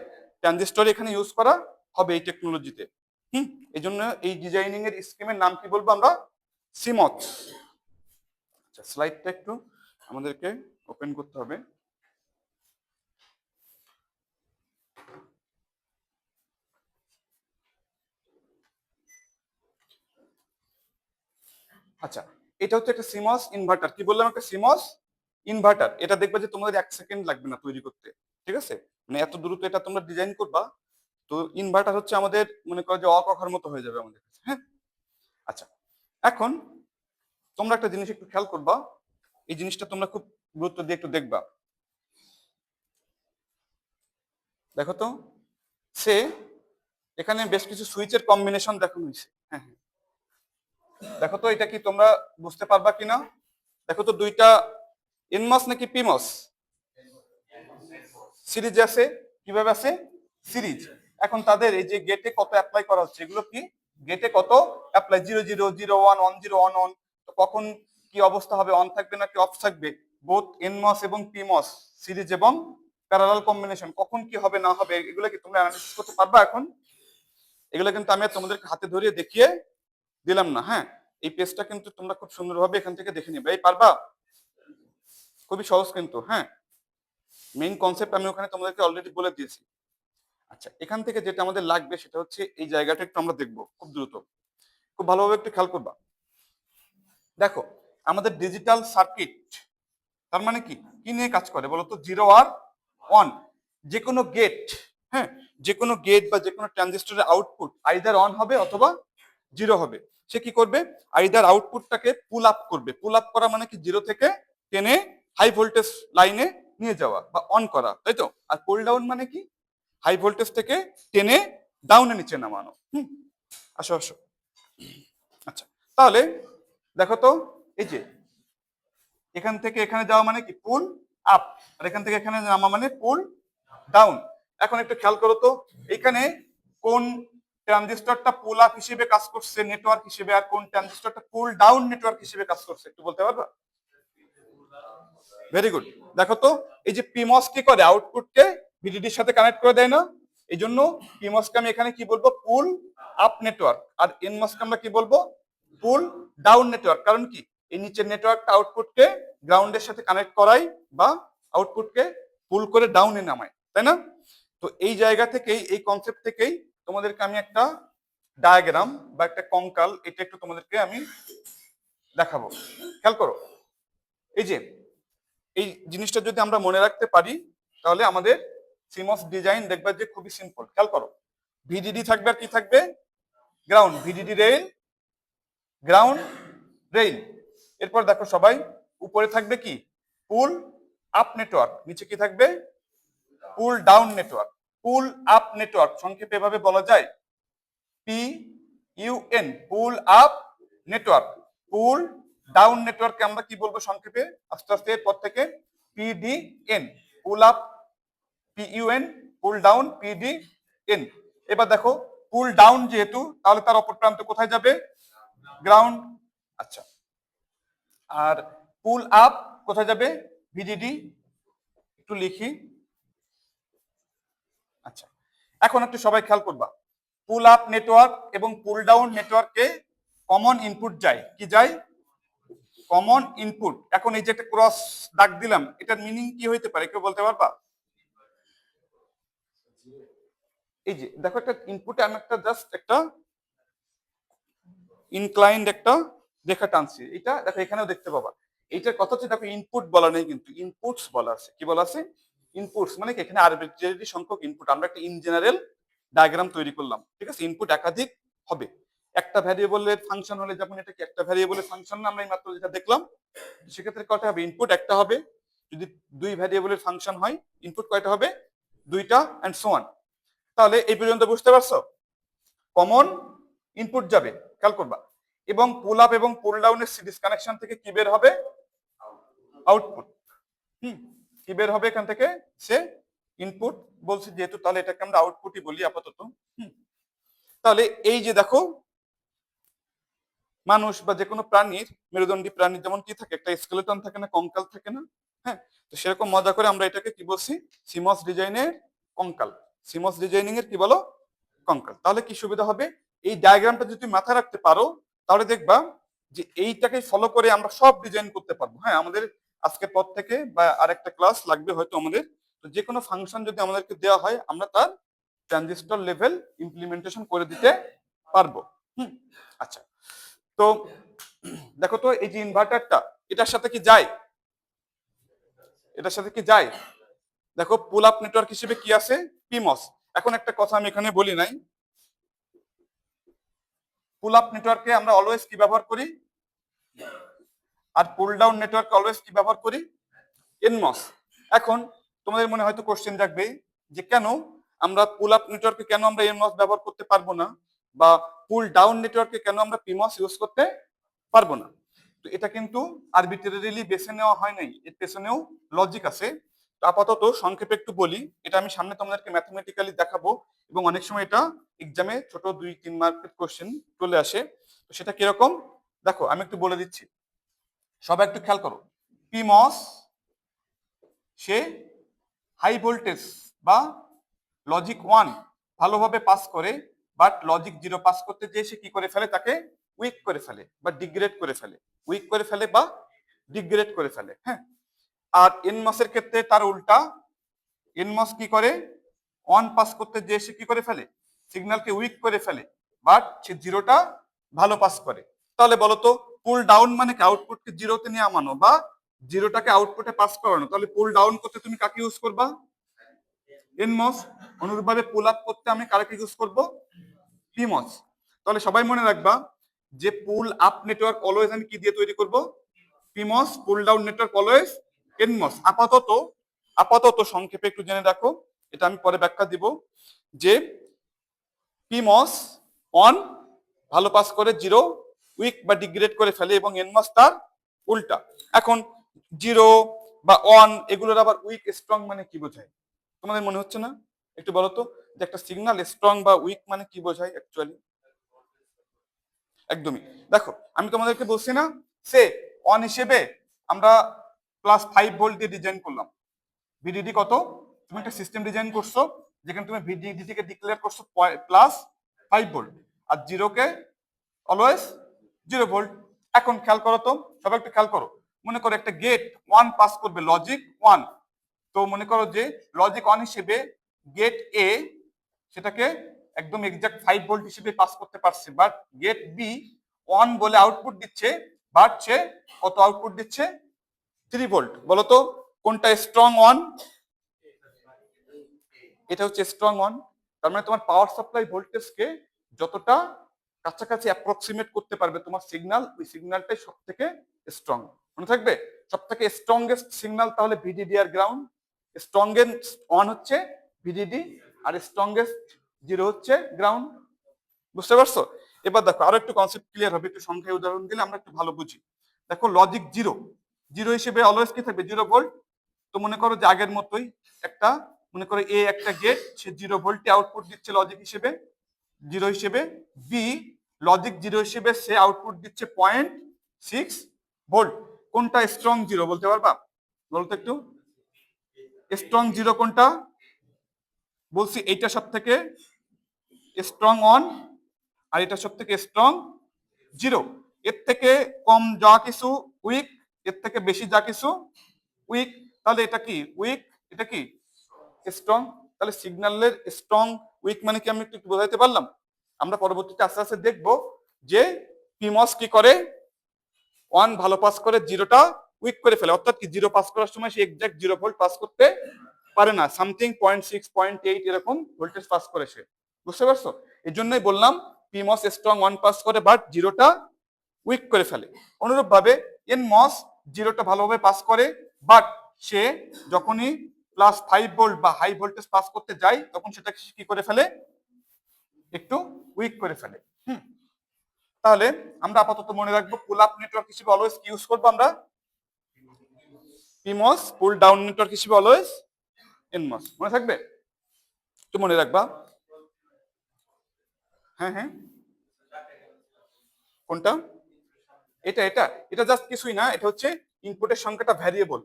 ট্রানজিস্টর এখানে ইউজ করা হবে এই টেকনোলজিতে। এই জন্য এই ডিজাইনিং এর স্কিমের নাম কি বলবো আমরা? সিমস। আচ্ছা, স্লাইডটা একটু আমাদেরকে ওপেন করতে হবে। আচ্ছা, এটা হচ্ছে একটা সিমস ইনভার্টার। কি বললাম? একটা সিমস ইনভার্টার। এটা দেখবে যে তোমাদের 1 সেকেন্ড লাগবে না তৈরি করতে। ঠিক আছে? মানে এত দ্রুত এটা তোমরা ডিজাইন করবা। তো ইনভার্টার হচ্ছে আমাদের মনে করো যে অকখার মতো হয়ে যাবে আমাদের কাছে। হ্যাঁ? আচ্ছা। এখন তোমরা একটা জিনিস একটু খেয়াল করবা। এই জিনিসটা তোমরা খুব গুরুত্ব দিয়ে একটু দেখবা। দেখো তো, সে এখানে বেশ কিছু সুইচের কম্বিনেশন দেখানো হয়েছে। হ্যাঁ, হ্যাঁ। দেখো তো এটা কি তোমরা বুঝতে পারবা কিনা? দেখো তো দুইটা এনমস নাকি পিমস? সিরিজ আছে। কিভাবে আছে? সিরিজ। এখন তাদের এই যে গেটে কত অ্যাপ্লাই করা হচ্ছে, এগুলো কি গেটে কত অ্যাপ্লাই? 0 0 0 1 1 0 1 1। তো কখন কি অবস্থা হবে? অন থাকবে নাকি অফ থাকবে? বোথ এনমস এবং পিমস সিরিজ এবং প্যারালাল কম্বিনেশন কখন কি হবে না হবে, এগুলো কি তোমরা অ্যানালিসিস করতে পারবা এখন? এগুলো কিন্তু আমি তোমাদেরকে হাতে ধরিয়ে দেখিয়ে দিলাম না। হ্যাঁ, এই পেজটা কিন্তু তোমরা খুব সুন্দরভাবে এখান থেকে দেখে নিবে। এই পারবা? খুবই সহজ কিন্তু। হ্যাঁ, মেইন কনসেপ্ট আমি ওখানে তোমাদেরকে অলরেডি বলে দিয়েছি। আচ্ছা, এখান থেকে যেটা আমাদের লাগবে সেটা হচ্ছে এই জায়গাটা একটু আমরা দেখবো খুব দ্রুত। খুব ভালোভাবে একটু খেয়াল করবা। দেখো, আমাদের ডিজিটাল সার্কিট তার মানে কি কি নিয়ে কাজ করে বলতো? 0 আর 1। যে কোনো গেট, হ্যাঁ, যে কোনো গেট বা যে কোনো ট্রানজিস্টরের আউটপুট আইদার অন হবে অথবা 0 হবে। সে কি করবে? আইদার আউটপুটটাকে পুল আপ করবে। পুল আপ করা মানে কি? 0 থেকে টেনে হাই ভোল্টেজ লাইনে নিয়ে যাওয়া বা অন করা, তাই তো? আর পুল ডাউন মানে কি? হাই ভোল্টেজ থেকে টেনে ডাউনে নিচে নামানো। আসো আসো। আচ্ছা, তাহলে দেখো তো, এই যে এখান থেকে এখানে যাওয়া মানে কি? পুল আপ। আর এখান থেকে এখানে নামা মানে পুল ডাউন। এখন একটু খেয়াল করো তো, এখানে কোন ট্রানজিস্টরটা পুল আপ হিসেবে কাজ করছে নেটওয়ার্ক হিসেবে, আর কোন ট্রানজিস্টরটা পুল ডাউন নেটওয়ার্ক হিসেবে কাজ করছে, একটু বলতে পারবা? Very good. দেখো তো, এই যে পিমস কি করে? আউটপুটকে ভিডিডির সাথে কানেক্ট করে দেয় না? এই জন্য পিমসকে আমি এখানে কি বলবো? পুল আপ নেটওয়ার্ক। আর এনমসকে আমরা কি বলবো? পুল ডাউন নেটওয়ার্ক। কারণ কি? এই নিচের নেটওয়ার্কটা আউটপুটকে গ্রাউন্ডের সাথে কানেক্ট করাই বা আউটপুটকে পুল করে ডাউনে নামায়, তাই না? তো এই জায়গা থেকেই, এই কনসেপ্ট থেকেই তোমাদেরকে আমি একটা ডায়াগ্রাম বা একটা কঙ্কাল এটা একটু তোমাদেরকে আমি দেখাবো। খেয়াল করো, এই যে এই জিনিসটা যদি আমরা মনে রাখতে পারি তাহলে আমাদের সিমস ডিজাইন দেখবে যে খুবই সিম্পল। খেয়াল করো, ভিডিডি থাকবে আর কি থাকবে? Ground. VDD rail, ground, rail. এরপর দেখো সবাই, উপরে থাকবে কি? পুল আপ নেটওয়ার্ক। নিচে কি থাকবে? পুল ডাউন নেটওয়ার্ক। পুল আপ নেটওয়ার্ক সংক্ষেপে এভাবে বলা যায় পি ইউ এন, পুল আপ নেটওয়ার্ক। পুল ডাউন নেটওয়ার্ককে আমরা কি বলবো সংক্ষেপে? আস্তে আস্তে এরপর থেকে পিডিএন, পুল আপ পিইউএন, পুল ডাউন পিডিএন। এবার দেখো, পুল ডাউন যেহেতু, তাহলে তার অপর প্রান্ত কোথায় যাবে? গ্রাউন্ড। আচ্ছা, আর পুল আপ কোথায় যাবে? ভিডিডি। একটু লিখি। আচ্ছা, এখন একটু সবাই খেয়াল করবা, পুল আপ নেটওয়ার্ক এবং পুল ডাউন নেটওয়ার্কে কমন ইনপুট যায়। কি যায়? Common input. এখন এই যে একটা ক্রস দাগ দিলাম, এটার মিনিং কি হইতে পারে কেউ বলতে পারবা? এই যে দেখো, একটা ইনপুটে আমি একটা জাস্ট একটা ইনক্লাইন্ড একটা রেখা টানছি। এটা দেখো এখানেও দেখতে পাবা। এইটার কথা হচ্ছে, দেখো ইনপুট বলা নেই কিন্তু ইনপুটস বলা আছে। কি বলা আছে? ইনপুটস। মানে কি? এখানে আরবিট্রারি সংখ্যক ইনপুট। আমরা একটা ইন জেনারেল ডায়াগ্রাম তৈরি করলাম। ঠিক আছে? ইনপুট একাধিক হবে। একটা ভ্যারিয়েবলের ফাংশন হলে যেমন এটা কি একটা ভ্যারিয়েবলের ফাংশন না? আমরা এই মাত্র যেটা দেখলাম, সেক্ষেত্রে কয়টা হবে? ইনপুট একটা হবে। যদি দুই ভ্যারিয়েবলের ফাংশন হয়, ইনপুট কয়টা হবে? দুইটা, এন্ড সো অন। তাহলে এই পর্যন্ত বুঝতে পারছো? কমন ইনপুট যাবে, খেয়াল করবা। এবং পুল আপ এবং পুল ডাউনের সিরিজ কানেকশন থেকে কি বের হবে? আউটপুট। কি বের হবে এখান থেকে? সে ইনপুট বলছি যেহেতু, তাহলে এটাকে আমরা আউটপুটই বলি আপাতত। তাহলে এই যে দেখো, মানুষ বা যে কোনো প্রাণীর, মেরুদণ্ডী প্রাণীর যেমন কি থাকে? একটা স্কেলেটন থাকে না? কঙ্কাল থাকে না? হ্যাঁ, তো সেরকম মজা করে আমরা এটাকে কি বলছি? সিমস ডিজাইনের কঙ্কাল। সিমস ডিজাইনিং এর কি বলো? কঙ্কাল। তাহলে কি সুবিধা হবে? এই ডায়াগ্রামটা যদি তুমি মাথায় রাখতে পারো, তাহলে দেখবা যে এইটাকে ফলো করে আমরা সব ডিজাইন করতে পারবো। হ্যাঁ, আমাদের আজকের পর থেকে বা আরেকটা ক্লাস লাগবে হয়তো আমাদের, তো যে কোনো ফাংশন যদি আমাদেরকে দেওয়া হয়, আমরা তার ট্রানজিস্টর লেভেল ইমপ্লিমেন্টেশন করে দিতে পারবো। আচ্ছা, তো দেখো তো এই যে ইনভার্টারটা এটার সাথে কি যায়, এটার সাথে কি যায়? দেখো পুল আপ নেটওয়ার্ক হিসেবে কি আছে, পিমস। এখন একটা কথা আমি এখানে বলি নাই, পুল আপ নেটওয়ার্কে আমরা অলওয়েজ কি ব্যবহার করি, আর পুল ডাউন নেটওয়ার্কে অলওয়েজ কি ব্যবহার করি, এনমস। এখন তোমাদের মনে হয়তো কোশ্চেন জাগবে যে কেন আমরা পুল আপ নেটওয়ার্কে কেন আমরা এনমস ব্যবহার করতে পারবো না, বা পুল ডাউন নেটওয়ার্কে কেন আমরা পিমস ইউজ করতে পারবো না। তো এটা কিন্তু আরবিট্রারিলি বেছে নেওয়া হয় নাই, এর পেছনেও লজিক আছে। তো আপাতত সংক্ষেপে একটু বলি, এটা আমি সামনে তোমাদেরকে ম্যাথমেটিক্যালি দেখাবো, এবং অনেক সময় এটা এক্সামে ছোট 2-3 মার্কের কোশ্চেন চলে আসে। তো সেটা কিরকম দেখো আমি একটু বলে দিচ্ছি, সবাই একটু খেয়াল করো। পিমস সে হাই ভোল্টেজ বা লজিক 1 ভালোভাবে পাস করে, বাট লজিক 0 পাস করতে যেয়ে সে কি করে ফেলে, তাকে উইক করে ফেলে বা ডিগ্রেড করে ফেলে, উইক করে ফেলে বা ডিগ্রেড করে ফেলে। হ্যাঁ, আর এনমসের ক্ষেত্রে তার উল্টা, এনমস কি করে, 1 পাস করতে যেয়ে সে কি করে ফেলে, সিগন্যালকে উইক করে ফেলে, বাট সে 0টা ভালো পাস করে। তাহলে বলো তো পুল ডাউন মানে কি, আউটপুটকে 0তে নিয়ে আমানো বা 0টাকে আউটপুটে পাস করানো। তাহলে পুল ডাউন করতে তুমি কাকে ইউজ করবা, এনমস। অনুরূপভাবে পুল আপ করতে আমি কাকে ইউজ করব, পিমস। তাহলে সবাই মনে রাখবা যে পুল আপ নেটওয়ার্ক অলওয়েজ আমি কি দিয়ে তৈরি করব, PMOS. Pull down network always NMOS. আপাতত আপাতত সংক্ষেপে একটু জেনে রাখো, এটা আমি পরে ব্যাখ্যা দিব, যে পিমস অন ভালো পাস করে, 0 উইক বা ডিগ্রেড করে ফেলে, এবং এনমস তার উল্টা। এখন 0 বা অন এগুলোর আবার উইক স্ট্রং মানে কি বোঝায় তোমাদের মনে হচ্ছে না? একটু বলো তো যে একটা সিগন্যাল স্ট্রং বা উইক মানে কি বোঝায় অ্যাকচুয়ালি। একদমই, দেখো আমি তোমাদেরকে বলছি না, সে অন হিসেবে আমরা +5 ভোল্ট দিয়ে ডিজাইন করলাম, ভিডিডি কত, তুমি একটা সিস্টেম ডিজাইন করছো যেখানে তুমি ভিডিডি থেকে ডিক্লেয়ার করছো +5 ভোল্ট, আর 0কে অলওয়েজ 0 ভোল্ট। এখন খেয়াল করো তো, সবাই একটু খেয়াল করো, মনে করো একটা গেট 1 পাস করবে, লজিক 1। তো মনে করো যে লজিক 1 হিসেবে গেট এ সেটাকে একদম এক্সাক্ট 5 ভোল্ট হিসেবে পাস করতে পারছে, বাট গেট বি 1 বলে আউটপুট দিচ্ছে, বাট সে কত আউটপুট দিচ্ছে, 3 ভোল্ট। বলতো কোনটা স্ট্রং 1, এটা হচ্ছে স্ট্রং 1। তার মানে তোমার পাওয়ার সাপ্লাই ভোল্টেজকে যতটা কাছাকাছি অ্যাপ্রক্সিমেট করতে পারবে তোমার সিগন্যাল, ওই সিগন্যালটাই সব থেকে স্ট্রং। মনে থাকবে, সব থেকে স্ট্রংগেস্ট সিগন্যাল তাহলে ভিডিডি আর গ্রাউন্ড। স্ট্রংগেস্ট 1 হচ্ছে ভিডিডি, আর স্ট্রংগেস্ট 0 হচ্ছে গ্রাউন্ড। বুঝতে পারছো? এবার দেখো আরো একটু কনসেপ্ট ক্লিয়ার হবে, একটু সংখ্যায় উদাহরণ দিলে আমরা একটু ভালো বুঝি। দেখো লজিক 0 হিসেবে অলওয়েজ কি থাকবে, 0 ভোল্ট। তো মনে করো যে আগের মতোই একটা, মনে করো এ একটা গেট, সে 0 ভোল্টে আউটপুট দিচ্ছে লজিক হিসেবে, 0 হিসেবে। বি লজিক 0 হিসেবে সে আউটপুট দিচ্ছে 0.6 ভোল্ট। কোনটা স্ট্রং 0 বলতে পারবা, বলতো একটু, স্ট্রং 0 কোনটা? বলছি এইটা সব থেকে স্ট্রং 1, আর এটা সব থেকে স্ট্রং 0। এর থেকে কম যা কিছু উইক, এর থেকে বেশি যা কিছু উইক। তাহলে এটা কি উইক, এটা কি স্ট্রং। তাহলে সিগন্যালের স্ট্রং উইক মানে কি আমি একটু বোঝাইতে পারলাম? আমরা পরবর্তীতে আস্তে আস্তে দেখবো যে পিমস কি করে, 1 ভালো পাস করে, 0টা উইক করে ফেলে। অর্থাৎ কি 0 পাস করার সময় সে এক্সাক্ট 0 ভোল্ট পাস করতে পারে না, সামথিং 0.6 0.8 এরকম ভোল্টেজ পাস করে সে। বুঝতে পারছো? এই জন্যই বললাম পিমস স্ট্রং 1 পাস করে, বাট 0টা উইক করে ফেলে। অনুরূপ ভাবে এনমস 0টা ভালোভাবে পাস করে, বাট সে যখনই +5 ভোল্ট বা হাই ভোল্টেজ পাস করতে যায়, তখন সেটা কি করে ফেলে, একটু উইক করে ফেলে। তাহলে আমরা আপাতত মনে রাখবো পুল আপ নেটওয়ার্ক হিসেবে অলওয়েজ কি ইউজ করবো আমরা, পিমস। পুল ডাউন নেটওয়ার্ক হিসেবে অলওয়েজ এনমস। মনে থাকবে, একটু মনে রাখবা। হ্যাঁ হ্যাঁ, কোনটা? এটা এটা এটা জাস্ট কিছুই না, এটা হচ্ছে ইনপুটের সংখ্যাটা ভ্যারিয়েবল।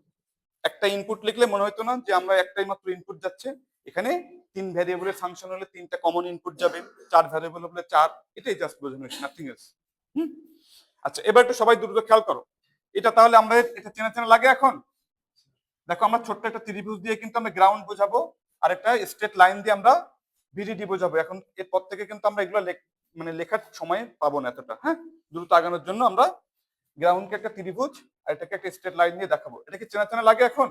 একটা ইনপুট লিখলে মনে হতো না যে আমরা একটাই মাত্র ইনপুট যাচ্ছে, এখানে 3 ভ্যারিয়েবলের ফাংশন হলে 3টা কমন ইনপুট যাবে, 4 ভ্যারিয়েবল হলে 4, এটাই জাস্ট বোঝানো, নাথিং এলস। আচ্ছা এবার একটু সবাই দ্রুত খেয়াল করো, এটা তাহলে আমরা এটা চেনা চেনা লাগে এখন। দেখো আমরা ছোট্ট একটা ত্রিভুজ দিয়ে কিন্তু আমরা গ্রাউন্ড বোঝাবো, আর একটা স্ট্রেট লাইন দিয়ে আমরা ভিডিডি বোঝাবো। এখন এরপর থেকে কিন্তু আমরা এগুলো মানে লেখার সময় পাবো না এতটা। হ্যাঁ, দ্রুত আগানোর জন্য আমরা গ্রাউন্ডকে একটা ত্রিভুজ আর এটাকে একটা স্ট্রেট লাইন দিয়ে দেখাবো। এটা কি চেনা চেনা লাগে এখন?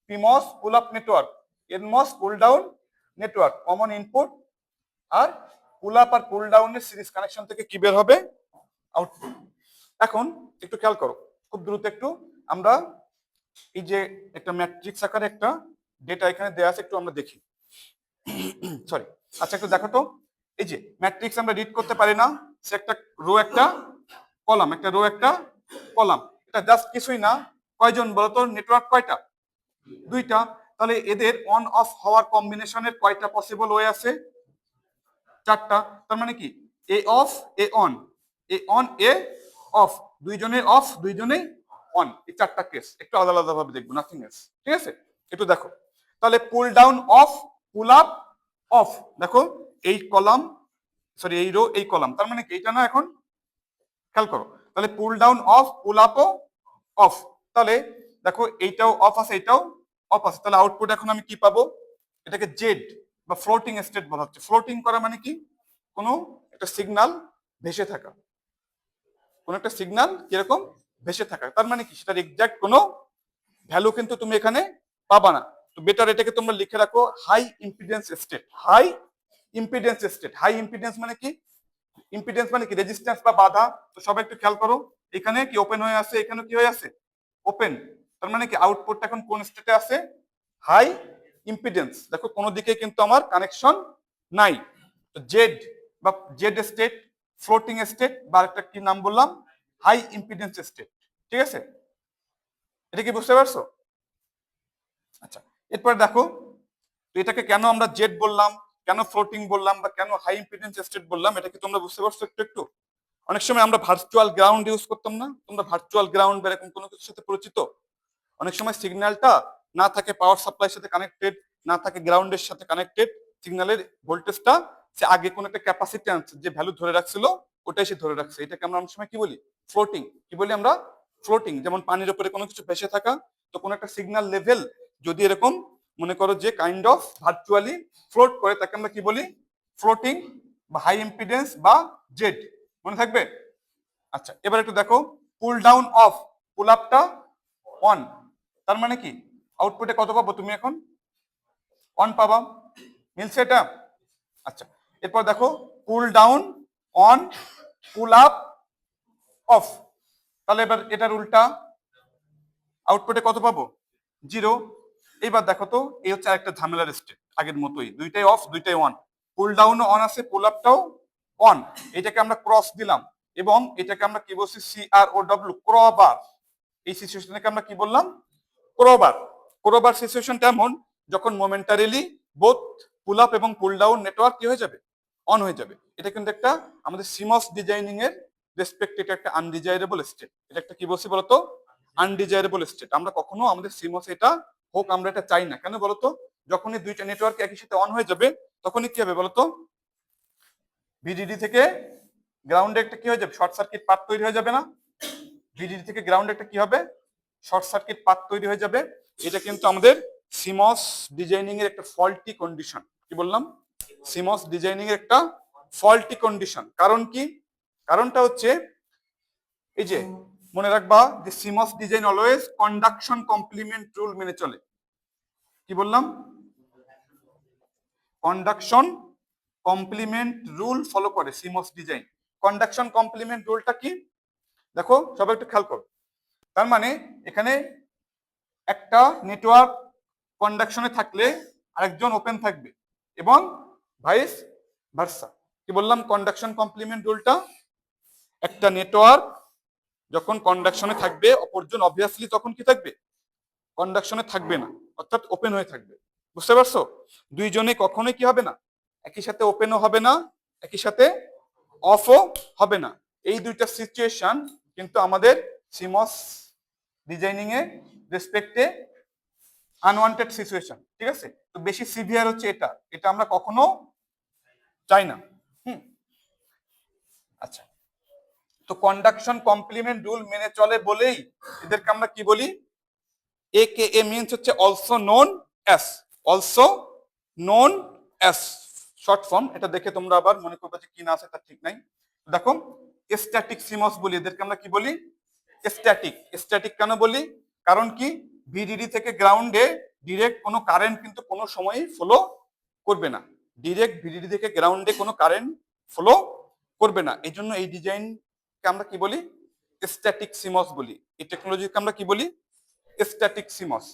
PMOS pull up network, NMOS pull down network, common input আর পুল আপ আর পুল ডাউনের সিরিজ কানেকশন থেকে কি বের হবে? আউটপুট। এখন একটু খেয়াল করো, খুব দ্রুত একটু আমরা এই যে একটা ম্যাট্রিক্স আকারে একটা ডেটা এখানে দেয়া আছে, একটু আমরা দেখি। সরি, আচ্ছা একটু দেখো তো, এই যে ম্যাট্রিক্স আমরা রিড করতে পারি না, সে একটা রো একটা কলাম, একটা রো একটা কলাম, এটা জাস্ট কিছুই না। কয়জন বলতো? নেটওয়ার্ক কয়টা? দুইটা। তাহলে এদের অন অফ হওয়ার কম্বিনেশনের কয়টা পসিবল ওয়ে আছে? চারটা। তার মানে কি A off A on, A on A off, দুইজনে অফ দুইজনে অন, এই চারটা কেস একটু আলাদা আলাদা ভাবে দেখবো, নাথিং এলস। ঠিক আছে, একটু দেখো তাহলে pull down off, pull up off. দেখো এই কলাম, সরি এই রো এই কলাম, তার মানে কি এটা না? এখন খেয়াল করো, তাহলে পুল ডাউন অফ, পুল আপও অফ। তাহলে দেখো এইটাও অফ আছে, এইটাও অফ আছে, তাহলে আউটপুট এখন আমি কি পাবো? এটাকে জেড বা ফ্লোটিং স্টেট বলা হচ্ছে। ফ্লোটিং করা মানে কি? কোনো একটা সিগন্যাল ভেসে থাকা, কোনো একটা সিগন্যাল কিরকম ভেসে থাকা। তার মানে কি সেটার এক্সাক্ট কোনো ভ্যালু কিন্তু তুমি এখানে পাবা না। তো বেটার এটাকে তোমরা লিখে রাখো high impedance state. High impedance state, high impedance মানে কি? ইম্পিডেন্স মানে কি? রেজিস্ট্যান্স বা বাধা। তো সবাই একটু খেয়াল করো, এখানে কি ওপেন হয়ে আছে, এখানে কি হয়ে আছে? ওপেন। তার মানে কি আউটপুটটা এখন কোন স্টেটে আছে? High impedance. দেখো কোনো দিকে কিন্তু আমার কানেকশন নাই। তো জেড বা জেড স্টেট, ফ্লোটিং স্টেট, বা একটা কি নাম বললাম? High impedance state. ঠিক আছে, এটা কি বুঝতে পারছো? আচ্ছা, এরপর দেখো তো এটাকে কেন আমরা জেড বললাম, কেন ফ্লোটিং বললাম, বা কেন হাই ইম্পিডেন্স স্টেট বললাম, এটা কি তোমরা বুঝতে পারছো একটু একটু? অনেক সময় আমরা ভার্চুয়াল গ্রাউন্ড ইউজ করতাম না? তোমরা ভার্চুয়াল গ্রাউন্ড বা এরকম কোনো কিছুর সাথে পরিচিত? অনেক সময় সিগন্যালটা না থাকে পাওয়ার সাপ্লাইয়ের সাথে কানেক্টেড, না থাকে গ্রাউন্ডের সাথে কানেক্টেড, সিগন্যালের ভোল্টেজটা সে আগে কোন একটা ক্যাপাসিট্যান্স যে ভ্যালু ধরে রাখছিল ওটাই সে ধরে রাখছে। এটাকে আমরা অনেক সময় কি বলি? ফ্লোটিং। কি বলি আমরা? ফ্লোটিং। যেমন পানির উপরে কোনো কিছু ভেসে থাকা, তো কোনো একটা সিগন্যাল লেভেল যদি এরকম মনে করো যে কাইন্ড অফ ভার্চুয়ালি ফ্লোট করে, তাকে আমরা কি বলি? ফ্লোটিং বা হাই ইম্পিডেন্স বা জেড। মনে থাকবে? আচ্ছা, এবার একটু দেখো পুল ডাউন অফ, পুল আপটা অন, তার মানে কি আউটপুটে কত পাবো তুমি এখন? অন পাবা। মিলছে এটা? আচ্ছা, এরপর দেখো pull down on, pool up of, তাহলে এবার এটার উল্টা, আউটপুটে কত পাবো? জিরো। এইবার দেখো তো এই হচ্ছে আরেকটা ঝামেলার স্টেট, আগের মতোই দুইটাই অফ দুইটাই অন, পুল ডাউনও অন আছে, পুল আপটাও অন। এটাকে আমরা ক্রস দিলাম এবং এটাকে আমরা কি বলছি? CROW, ক্রবার। এই সিচুয়েশনটাকে আমরা কি বললাম? ক্রবার। ক্রবার সিচুয়েশনটা এমন যখন মোমেন্টারিলি বোথ পুল আপ এবং পুল ডাউন নেটওয়ার্ক কি হয়ে যাবে? অন হয়ে যাবে। এটা কিন্তু একটা আমাদের সিমস ডিজাইনিং এর রেসপেক্ট, এটা একটা আনডিজাইরেবল স্টেট। এটা একটা কি বলছি বলতো? আনডিজাইরেবল স্টেট। আমরা কখনো আমাদের সিমস এটা হোক, আমরা এটা চাই না। কেন বলতো? যখনই দুইটা নেটওয়ার্ক একই সাথে অন হয়ে যাবে তখনই কি হবে বলতো? ভিডিডি থেকে গ্রাউন্ডে একটা কি হয়ে যাবে? শর্ট সার্কিট পাথ তৈরি হয়ে যাবে না? ভিডিডি থেকে গ্রাউন্ডে একটা কি হবে? শর্ট সার্কিট পাথ তৈরি হয়ে যাবে। এটা কিন্তু আমাদের সিমস ডিজাইনিং এর একটা ফল্টি কন্ডিশন। কি বললাম? সিমস ডিজাইনিং এর একটা ফল্টি কন্ডিশন। কারণ কি? কারণটা হচ্ছে এই যে মনে রাখবা যে CMOS design always conduction complement rule মেনে চলে। কি বললাম? কন্ডাকশন কমপ্লিমেন্ট রুল ফলো করে সিমস ডিজাইন। কন্ডাকশন কমপ্লিমেন্ট রুলটা কি? দেখো সবাই একটু খেয়াল করো। তার মানে এখানে একটা নেটওয়ার্ক কন্ডাকশনে থাকলে আরেকজন ওপেন থাকবে এবং ভাইস ভার্সা। কি বললাম? কন্ডাকশন কমপ্লিমেন্ট রুলটা, একটা নেটওয়ার্ক যখন কন্ডাকশনে থাকবে অপরজন অবভিয়াসলি তখন কি থাকবে? কন্ডাকশনে থাকবে না, অর্থাৎ ওপেন হয়ে থাকবে। বুঝতে পারছো? দুইজনে কখনোই কি হবে না? একই সাথে ওপেনও হবে না, একই সাথে অফও হবে না। এই দুইটা সিচুয়েশন কিন্তু আমাদের সিমস ডিজাইনিং এ রেসপেক্টে আনওয়ান্টেড সিচুয়েশন। ঠিক আছে, তো বেশি সিভিয়ার হচ্ছে এটা, এটা আমরা কখনো চাই না। আচ্ছা, তো কন্ডাকশন কমপ্লিমেন্ট রুল মেনে চলে বলেই এদেরকে আমরা কি বলি? AKA মিন্স হচ্ছে also known as, also known as short form. এটা দেখে তোমরা আবার মনে করবে যে কি না আছে তার ঠিক নাই। দেখো স্ট্যাটিক সিমস বলি, এদেরকে আমরা কি বলি? স্ট্যাটিক। স্ট্যাটিক কেন বলি? কারণ কি, ভিডিডি থেকে গ্রাউন্ডে ডিরেক্ট কোনো কারেন্ট কিন্তু কোনো সময়ই ফ্লো করবে না। ডিরেক্ট ভিডিডি থেকে গ্রাউন্ডে কোনো কারেন্ট ফ্লো করবে না। এই জন্য এই ডিজাইনকে আমরা কি বলি? স্ট্যাটিক সিমস বলি। এই টেকনোলজিকে আমরা কি বলি? Static seems.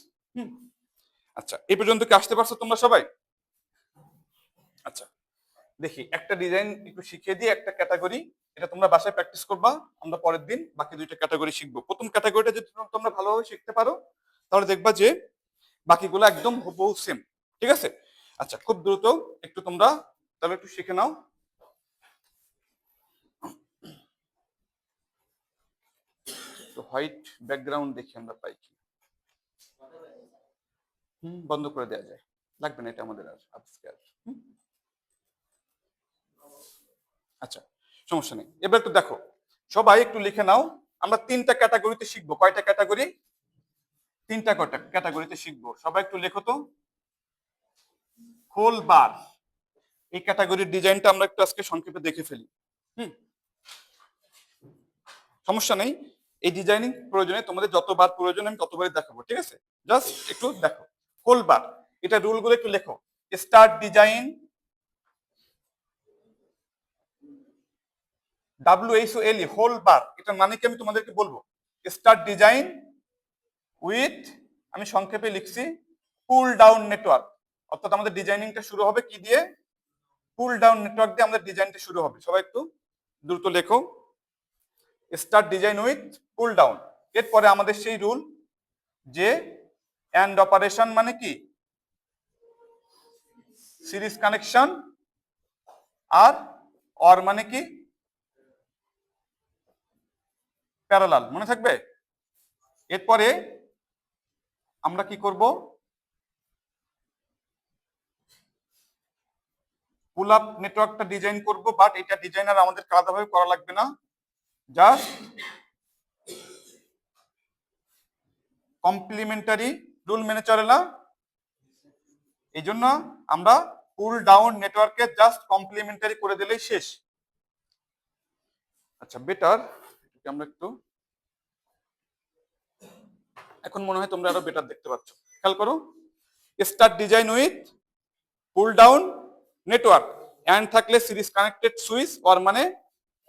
আচ্ছা, এই পর্যন্ত কি আসতে পারছো তোমরা সবাই? আচ্ছা, দেখি একটা ডিজাইন একটু শিখিয়ে দিয়ে একটা ক্যাটাগরি, এটা তোমরা বাসায় প্র্যাকটিস করবা। আমরা পরের দিন বাকি দুইটা ক্যাটাগরি শিখবো। প্রথম ক্যাটাগরিটা যদি তোমরা ভালোভাবে শিখতে পারো তাহলে দেখবা যে বাকিগুলো একদম হুবহু সেম। ঠিক আছে? আচ্ছা, খুব দ্রুত একটু তোমরা তাহলে একটু শিখে নাও। তো হোয়াইট ব্যাকগ্রাউন্ড দেখি আমরা পাই কি। বন্ধ করে দেওয়া যায়, লাগবে না এটা আমাদের আর আজকে আর। আচ্ছা, সমস্যা নেই। এবার একটু দেখো, সবাই একটু লিখে নাও। আমরা তিনটা ক্যাটাগরিতে শিখবো। কয়টা ক্যাটাগরি? তিনটা ক্যাটাগরিতে শিখবো। সবাই একটু লেখো তো। হোল বার, এই ক্যাটাগরির ডিজাইনটা আমরা একটু আজকে সংক্ষেপে দেখে ফেলি। সমস্যা নেই, এই ডিজাইনিং প্রয়োজনে তোমাদের যতবার প্রয়োজন আমি ততবারই দেখাবো। ঠিক আছে? জাস্ট একটু দেখো। হোল বার, এটা রুলগুলো একটু লেখো। Start design WHOLE, whole bar, এটা মানে কি আমি তোমাদেরকে বলবো। স্টার্ট ডিজাইন উইথ, আমি সংক্ষেপে লিখছি, পুল ডাউন নেটওয়ার্ক। অর্থাৎ আমাদের ডিজাইনিংটা শুরু হবে কি দিয়ে? পুল ডাউন নেটওয়ার্ক দিয়ে আমাদের ডিজাইনটা শুরু হবে। সবাই একটু দ্রুত লেখো। Start design with pull down. এরপরে আমাদের সেই রুল যে এন্ড অপারেশন মানে কি? Series connection. আর অর মানে কি? প্যারালাল। মনে থাকবে? এরপরে আমরা কি করব? পুল আপ নেটওয়ার্কটা ডিজাইন করব, বাট এটা ডিজাইনার আমাদের আলাদাভাবে করা লাগবে না। জাস্ট কমপ্লিমেন্টারি রুল মেনে চলে না, এই জন্য আমরা পুল ডাউন নেটওয়ার্কে জাস্ট কমপ্লিমেন্টারি করে দিলেই শেষ। আচ্ছা, বেটার আমরা একটু, এখন মনে হয় তোমরা আরো বেটার দেখতে পাচ্ছ। খেয়াল করো। Start design with pull down network, and থাকলে সিরিজ কানেক্টেড সুইচ, অর মানে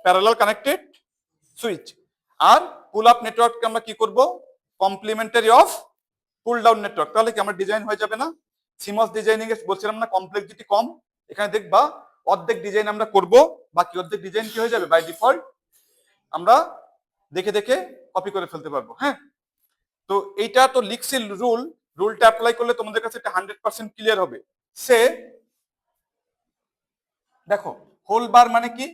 প্যারালাল কানেক্টেড সুইচ। আর পুল আপ নেটওয়ার্ককে আমরা কি করব? Complementary of pull down network. তাহলে কি আমার ডিজাইন হয়ে যাবে না? সিমস ডিজাইনিং এ বলছিলাম না কমপ্লেক্সিটি কম। এখানে দেখবা অর্ধেক ডিজাইন আমরা করব, বাকি অর্ধেক ডিজাইন কি হয়ে যাবে? বাই ডিফল্ট আমরা দেখে দেখে কপি করে ফেলতে পারবো। হ্যাঁ, তো এইটা তো লিখছি রুল, রুলটা অ্যাপ্লাই করলে তোমাদের কাছে এটা 100% ক্লিয়ার হবে। সে দেখো, হোল বার মানে কি?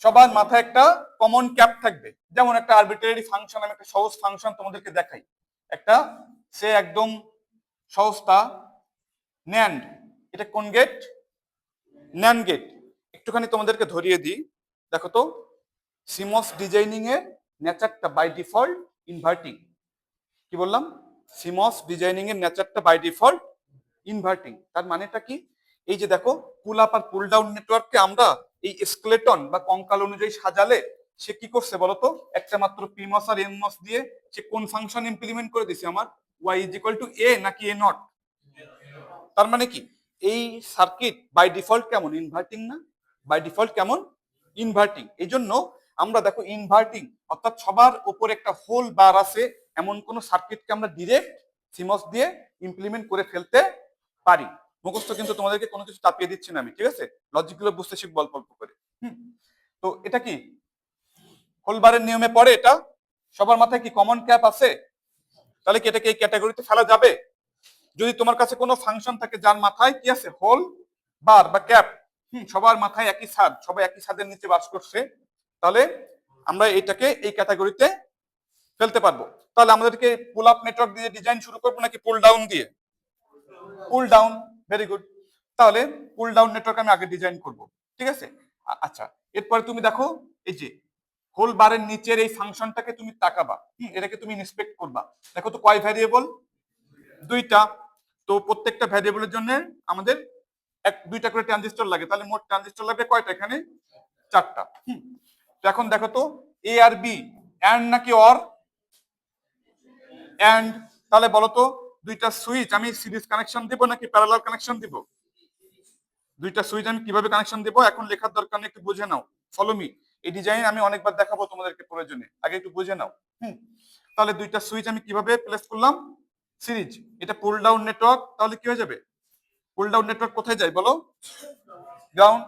সবার মাথায় একটা কমন ক্যাপ থাকবে। যেমন একটা আরবিট্রারি ফাংশন, আমি একটা সহজ ফাংশন তোমাদেরকে দেখাই। একটা সে একদম সহজটা ন্যান্ড, এটা কোন গেট? NAND gate. একটুখানি তোমাদেরকে ধরিয়ে দিই, দেখো তো। সিমস ডিজাইনিং এর নেচারটা বাই ডিফল্ট ইনভার্টিং। কি বললাম? সিমস ডিজাইনিং এর নেচারটা বাই ডিফল্ট ইনভার্টিং। তার মানেটা কি? এই যে দেখো, পুল আপ আর পুল ডাউন নেটওয়ার্ককে আমরা এই স্কেলেটন বা কঙ্কাল অনুযায়ী সাজালে সে কি করছে বলতো? একটা মাত্র পিমস আর এনমস দিয়ে সে কোন ফাংশন ইমপ্লিমেন্ট করে দিছে আমার? y is equal two a নাকি a নট? তার মানে কি, এই সার্কিট বাই ডিফল্ট কেমন? ইনভার্টিং না? বাই ডিফল্ট কেমন? ইনভার্টিং। এই জন্য আমরা দেখো ইনভার্টিং অর্থাৎ সবার উপর একটা হোল বার আছে এমন কোন সার্কিটকে আমরা ডিরেক্ট সিমস দিয়ে ইমপ্লিমেন্ট করে ফেলতে পারি। মুখস্থ কিন্তু তোমাদেরকে কোনো কিছু চাপিয়ে দিচ্ছি না আমি। ঠিক আছে? লজিক গুলো বুঝতে শিখবো অল্প অল্প করে। তো এটা কি হোল বারের নিয়মে পড়ে? এটা সবার মাথায় কি কমন ক্যাপ আছে? তাহলে কি এটাকে এই ক্যাটাগরিতে ফেলা যাবে? যদি তোমার কাছে কোনো ফাংশন থাকে যার মাথায় কি আছে? হোল বার বা ক্যাপ, সবার মাথায় একই ছাদ, সবাই একই ছাদের নিচে বাস করছে, তাহলে আমরা এটাকে এই ক্যাটাগরিতে ফেলতে পারবো। তাহলে আমাদেরকে পুল আপ নেটওয়ার্ক দিয়ে ডিজাইন শুরু করবো নাকি পুল ডাউন দিয়ে? Pull down. Very good. তাহলে পুল ডাউন নেটওয়ার্ক আমি আগে ডিজাইন করব। ঠিক আছে? আচ্ছা, এরপরে তুমি দেখো, এই যে হোল বারের নিচের এই ফাংশনটাকে তুমি তাকাবা, এটাকে তুমি ইন্সপেক্ট করবা। দেখো তো কয় ভ্যারিয়েবল? দুইটা। তো প্রত্যেকটা ভ্যারিয়েবলের জন্য আমাদের দুইটা করে ট্রানজিস্টর লাগে। তাহলে মোট ট্রানজিস্টর লাগবে কয়টা? এখানে চারটা। তো এখন দেখো তো, এ আর বি অ্যান্ড নাকি অর? অ্যান্ড। তাহলে বলো তো দুইটা সুইচ আমি সিরিজ কানেকশন দিব নাকি প্যারালাল কানেকশন দিব? দুইটা সুইচ আমি কিভাবে কানেকশন দিব এখন লেখার দরকার নেই, একটু বুঝে নাও। Follow me. এই ডিজাইন আমি অনেকবার দেখাবো তোমাদেরকে প্রয়োজনে, আগে একটু বুঝে নাও। তাহলে দুইটা সুইচ আমি কিভাবে প্লেস করলাম? সিরিজ। এটা পুল ডাউন নেটওয়ার্ক, তাহলে কি হয়ে যাবে? পুল ডাউন নেটওয়ার্ক কোথায় যায় বলো? গ্রাউন্ড।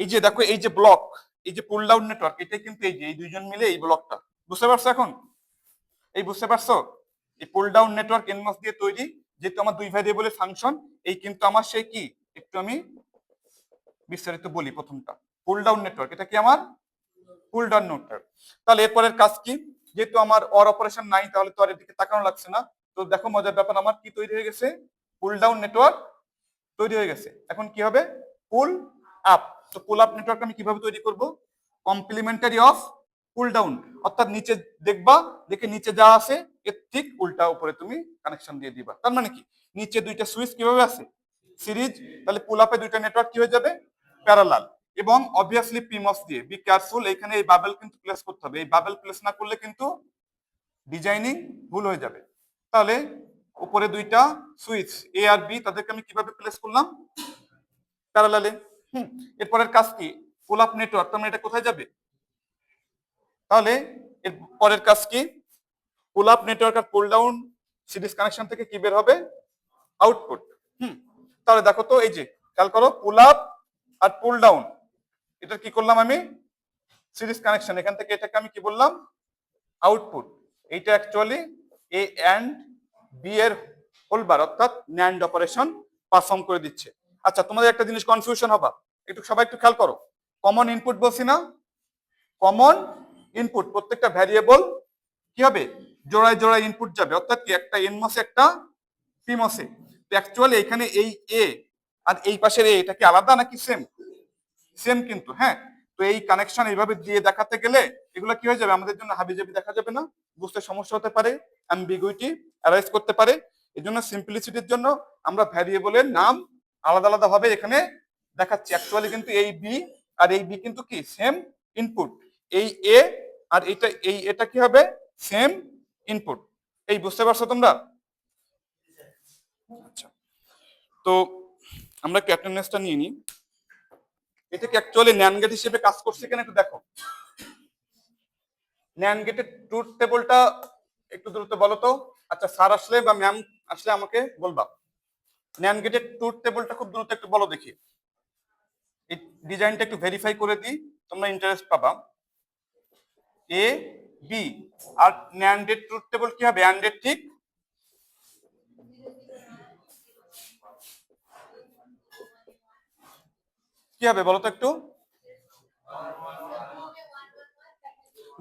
এই যে দেখো এই যে ব্লক, এই যে পুল ডাউন নেটওয়ার্ক, এটা কিন্তু এই যে এই দুইজন মিলে এই ব্লকটা, বুঝতে পারছো এখন? এই বুঝতে পারছো? এই পুল ডাউন নেটওয়ার্ক এনমস দিয়ে তৈরি, যেহেতু আমার দুই ভ্যারিয়েবলের ফাংশন, এই কিন্তু আমার সেই কি, একটু আমি বিস্তারিত বলি। প্রথমটা পুল ডাউন নেটওয়ার্ক, এটা কি আমার পুল ডাউন নেটওয়ার্ক। তাহলে এরপরের কাজ কি? যেহেতু আমার অর অপারেশন নাই, তাহলে তো আর এদিকে তাকানো লাগছে না। তো দেখো মজার ব্যাপার, আমার কি তৈরি হয়ে গেছে? পুল ডাউন নেটওয়ার্ক তৈরি হয়ে গেছে। এখন কি হবে? Pull up. তো পুল আপ নেটওয়ার্ক আমি কিভাবে তৈরি করব? কমপ্লিমেন্টারি অফ পুল ডাউন, অর্থাৎ নিচে দেখবা, দেখে নিচে যা আছে এর ঠিক উল্টা উপরে তুমি কানেকশন দিয়ে দিবা। তার মানে কি, নিচে দুইটা সুইচ কিভাবে আছে? সিরিজ। তাহলে পুল আপে দুইটা নেটওয়ার্ক কি হয়ে যাবে? প্যারালাল। এবং অবভিয়াসলি পিমস দিয়ে, বি কেয়ারফুল, এখানে এই বাবেল কিন্তু প্লেস করতে হবে। এই বাবেল প্লেস না করলে কিন্তু ডিজাইনিং ভুল হয়ে যাবে। তাহলে উপরে দুইটা সুইচ এ আর বি, তাদেরকে আমি কিভাবে প্লেস করলাম? প্যারালালে। এরপরের কাজ কি? পুল আপ নেটওয়ার্ক, তার মানে এটা কোথায় যাবে? তাহলে এর পরের কাজ কি? পুল আপ নেটওয়ার্ক আর পুল ডাউন সিরিজ কানেকশন থেকে কি বের হবে? আউটপুট। তাহলে দেখো তো, এই যে খেয়াল করো, পুল আপ আর পুল ডাউন, এটা কি করলাম আমি? Series connection. এখান থেকে এটাকে আমি কি বললাম? আউটপুট। এইটা অ্যাকচুয়ালি এ এন্ড বি এর হোলবার, অর্থাৎ ন্যান্ড অপারেশন পারফর্ম করে দিচ্ছে। আচ্ছা, তোমাদের একটা জিনিস কনফিউশন হবা, একটু সবাই একটু খেয়াল করো। কমন ইনপুট বলছি না? কমন ইনপুট, প্রত্যেকটা ভ্যারিয়েবল কি হবে? জোড়ায় জোড়ায় ইনপুট যাবে, অর্থাৎ কি একটা এনমসে একটা পিমসে। তো অ্যাকচুয়ালি এখানে এই এ আর এই পাশের এ, এটা কি আলাদা নাকি সেম? সেম কিন্তু, হ্যাঁ। তো এই কানেকশন এইভাবে দিয়ে দেখাতে গেলে এগুলো কি হয়ে যাবে? আমাদের জন্য হাবিজাবি দেখা যাবে না, বুঝতে সমস্যা হতে পারে, অ্যাম্বিগুইটি অ্যারাইজ করতে পারে। এই জন্য সিম্পলিসিটির জন্য আমরা ভ্যারিয়েবলের নাম আলাদা আলাদা ভাবে এখানে দেখাচ্ছি। অ্যাকচুয়ালি কিন্তু এই বি আর এই বি কিন্তু কি সেম ইনপুট। এই এ আর এটা কি হবে? Same input. এই বুঝতে পারছো তোমরা? আচ্ছা, তো আমরা একটু অ্যাটেন্ডেন্সটা নিয়ে নিই। এটা কি অ্যাকচুয়ালি ন্যান্ড গেট হিসেবে কাজ করছে কিনা একটু দেখো। ন্যান্ড গেটের ট্রুথ টেবলটা একটু দ্রুত বলো তো। আচ্ছা, স্যার আসলে বা ম্যাম আসলে আমাকে বলবা। ন্যান্ড গেটের ট্রুথ টেবলটা খুব দ্রুত একটু বলো দেখি। এই ডিজাইনটা একটু ভেরিফাই করে দিই, তোমরা ইন্টারেস্ট পাবা। A B R NAND gate truth table কি হবে? অ্যান্ড এর ঠিক কি হবে বলো তো একটু।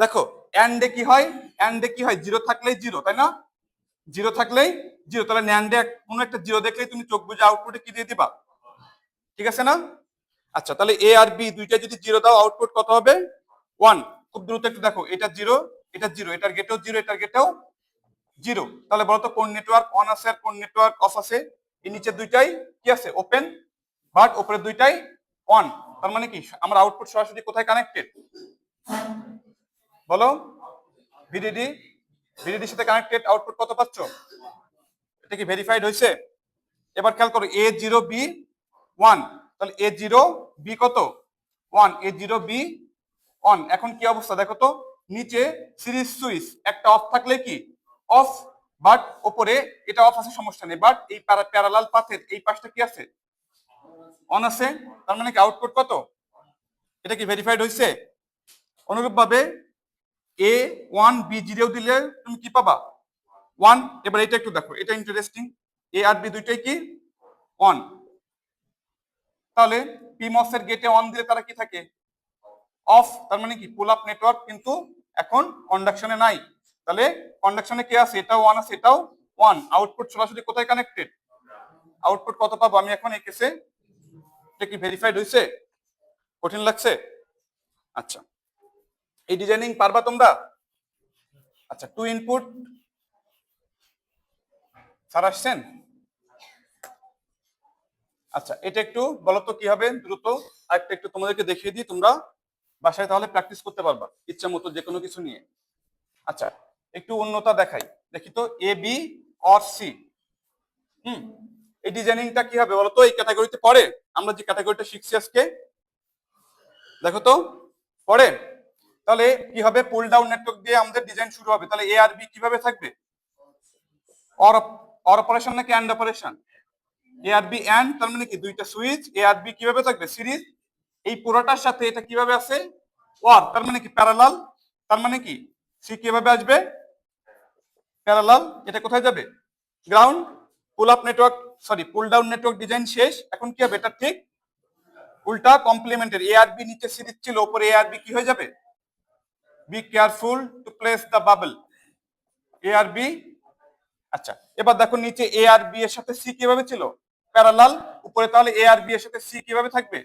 দেখো অ্যান্ডে কি হয়? অ্যান্ডে কি হয়? জিরো থাকলেই জিরো, তাই না? জিরো থাকলেই জিরো। তাহলে ন্যান্ডে কোনো একটা জিরো দেখলেই তুমি চোখ বুঝে আউটপুটে কি দিয়ে দিবা? ঠিক আছে না? আচ্ছা, তাহলে এ আর বি দুইটা যদি জিরো দাও, আউটপুট কত হবে? ওয়ান। খুব দ্রুত একটু দেখো, এটা জিরো, এটা জিরো, এটার গেটেও জিরো, এটার গেটেও জিরো। তাহলে বলতো কোন নেটওয়ার্ক অন আছে আর কোন নেটওয়ার্ক অফ আছে? এই নিচের দুইটাই কি আছে? ওপেন। বাট উপরের দুইটাই অন। তার মানে কি আমার আউটপুট সরাসরি কোথায় কানেক্টেড বলো? ভিডিডি। ভিডিডির সাথে কানেক্টেড। আউটপুট কত পাচ্ছ? এটা কি ভেরিফাইড হয়েছে? এবার খেয়াল করো, এ জিরো বি ওয়ান। তাহলে এ জিরো বি কত? One. A zero B one. এখন কি অবস্থা দেখো তো, নিচে সিরিজ সুইচ একটা অফ থাকলে কি অফ, বাট ওপরে এটা অফ আছে সমস্যা নেই, বাট এই প্যারালাল পাথের এই পাশটা কি আছে? অন আছে। তার মানে কি আউটপুট কত? এটা কি ভেরিফাইড হয়েছে? অনুরূপ ভাবে এ ওয়ান বি জিরো দিলে তুমি কি পাবা? ওয়ান। এবার এটা একটু দেখো, এটা ইন্টারেস্টিং। এ আর বি দুইটাই কি অন। তাহলে পিমস এর গেটে অন দিলে তারা কি থাকে? অফ। তার মানে কি পুল আপ নেটওয়ার্ক কিন্তু এখন কন্ডাকশনে নাই। তাহলে কন্ডাকশনে কি আছে? এটাও ওয়ান আছে, এটাও ওয়ান। আউটপুট সরাসরি কোথায় কানেক্টেড? আউটপুট কত পাবো আমি এখন এই কেসে? এটা কি ভেরিফাইড হয়েছে? কঠিন লাগছে? আচ্ছা, এই ডিজাইনিং পারবা তোমরা? আচ্ছা, টু ইনপুট স্যার আসছেন? আচ্ছা, এটা একটু বলো তো কি হবে দ্রুত। আরেকটা একটু তোমাদেরকে দেখিয়ে দিই, তোমরা বাসায় তাহলে প্র্যাকটিস করতে পারবা ইচ্ছা মতো যে কোনো কিছু নিয়ে। আচ্ছা, একটু উন্নতা দেখাই, দেখি তো এ বি অর সি। এই ডিজাইনিংটা কি হবে বলতো, এই ক্যাটাগরিতে পড়ে? আমরা যে ক্যাটাগরিটা শিখছি আজকে, দেখো তো পড়ে? তাহলে কি হবে, পুল ডাউন নেটওয়ার্ক দিয়ে আমাদের ডিজাইন শুরু হবে। তাহলে এ আর বি কিভাবে থাকবে? অর অর অপারেশন নাকি অ্যান্ড অপারেশন? এ আর বি অ্যান্ড, তার মানে কি দুইটা সুইচ, এ আর বি কিভাবে থাকবে? সিরিজ। এই পুরোটার সাথে এটা কিভাবে আছে? ওয়ার, তার মানে কি প্যারালাল। তার মানে কি সি কিভাবে আসবে? প্যারালাল। এটা কোথায় যাবে? Ground. Pull up network, sorry pull down network design শেষ। এখন কি হবে? এটা ঠিক উল্টা কমপ্লিমেন্টারি। এ আর বি নিচে সিরিজ ছিল, উপরে এ আর বি কি হয়ে যাবে? Be careful to place the bubble. A আর বি। আচ্ছা, এবার দেখো নিচে এ আর বি এর সাথে সি কিভাবে ছিল? প্যারালাল। উপরে তাহলে এ আর বি এর সাথে সি কিভাবে থাকবে?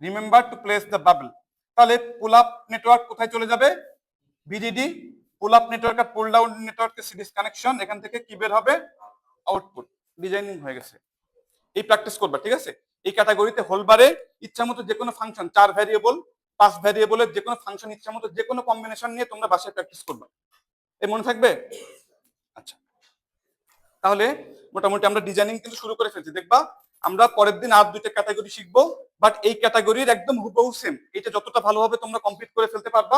Remember to place the bubble. তাহলে পুল আপ নেটওয়ার্ক কোথায় চলে যাবে? ভিডিডি। পুল আপ নেটওয়ার্ক আর পুল ডাউন নেটওয়ার্কের সিরিজ কানেকশন, এখান থেকে কি বের হবে? আউটপুট। ডিজাইনিং হয়ে গেছে। এই প্র্যাকটিস করবা, ঠিক আছে? এই ক্যাটাগরিতে হোলবারে ইচ্ছা মতো যে কোনো ফাংশন, 4 ভ্যারিয়েবল 5 ভ্যারিয়েবলের যে কোনো ফাংশন ইচ্ছা মতো যে কোনো কম্বিনেশন নিয়ে তোমরা বাসায় প্র্যাকটিস করবা। এই মনে থাকবে? আচ্ছা, তাহলে মোটামুটি আমরা ডিজাইনিং কিন্তু শুরু করে ফেলছি। দেখবা আমরা পরের দিন আর দুইটা ক্যাটাগরি শিখবো, বাট এই ক্যাটাগরির একদম হুবহু সেম। এটা যতটা ভালোভাবে তোমরা কমপ্লিট করে ফেলতে পারবা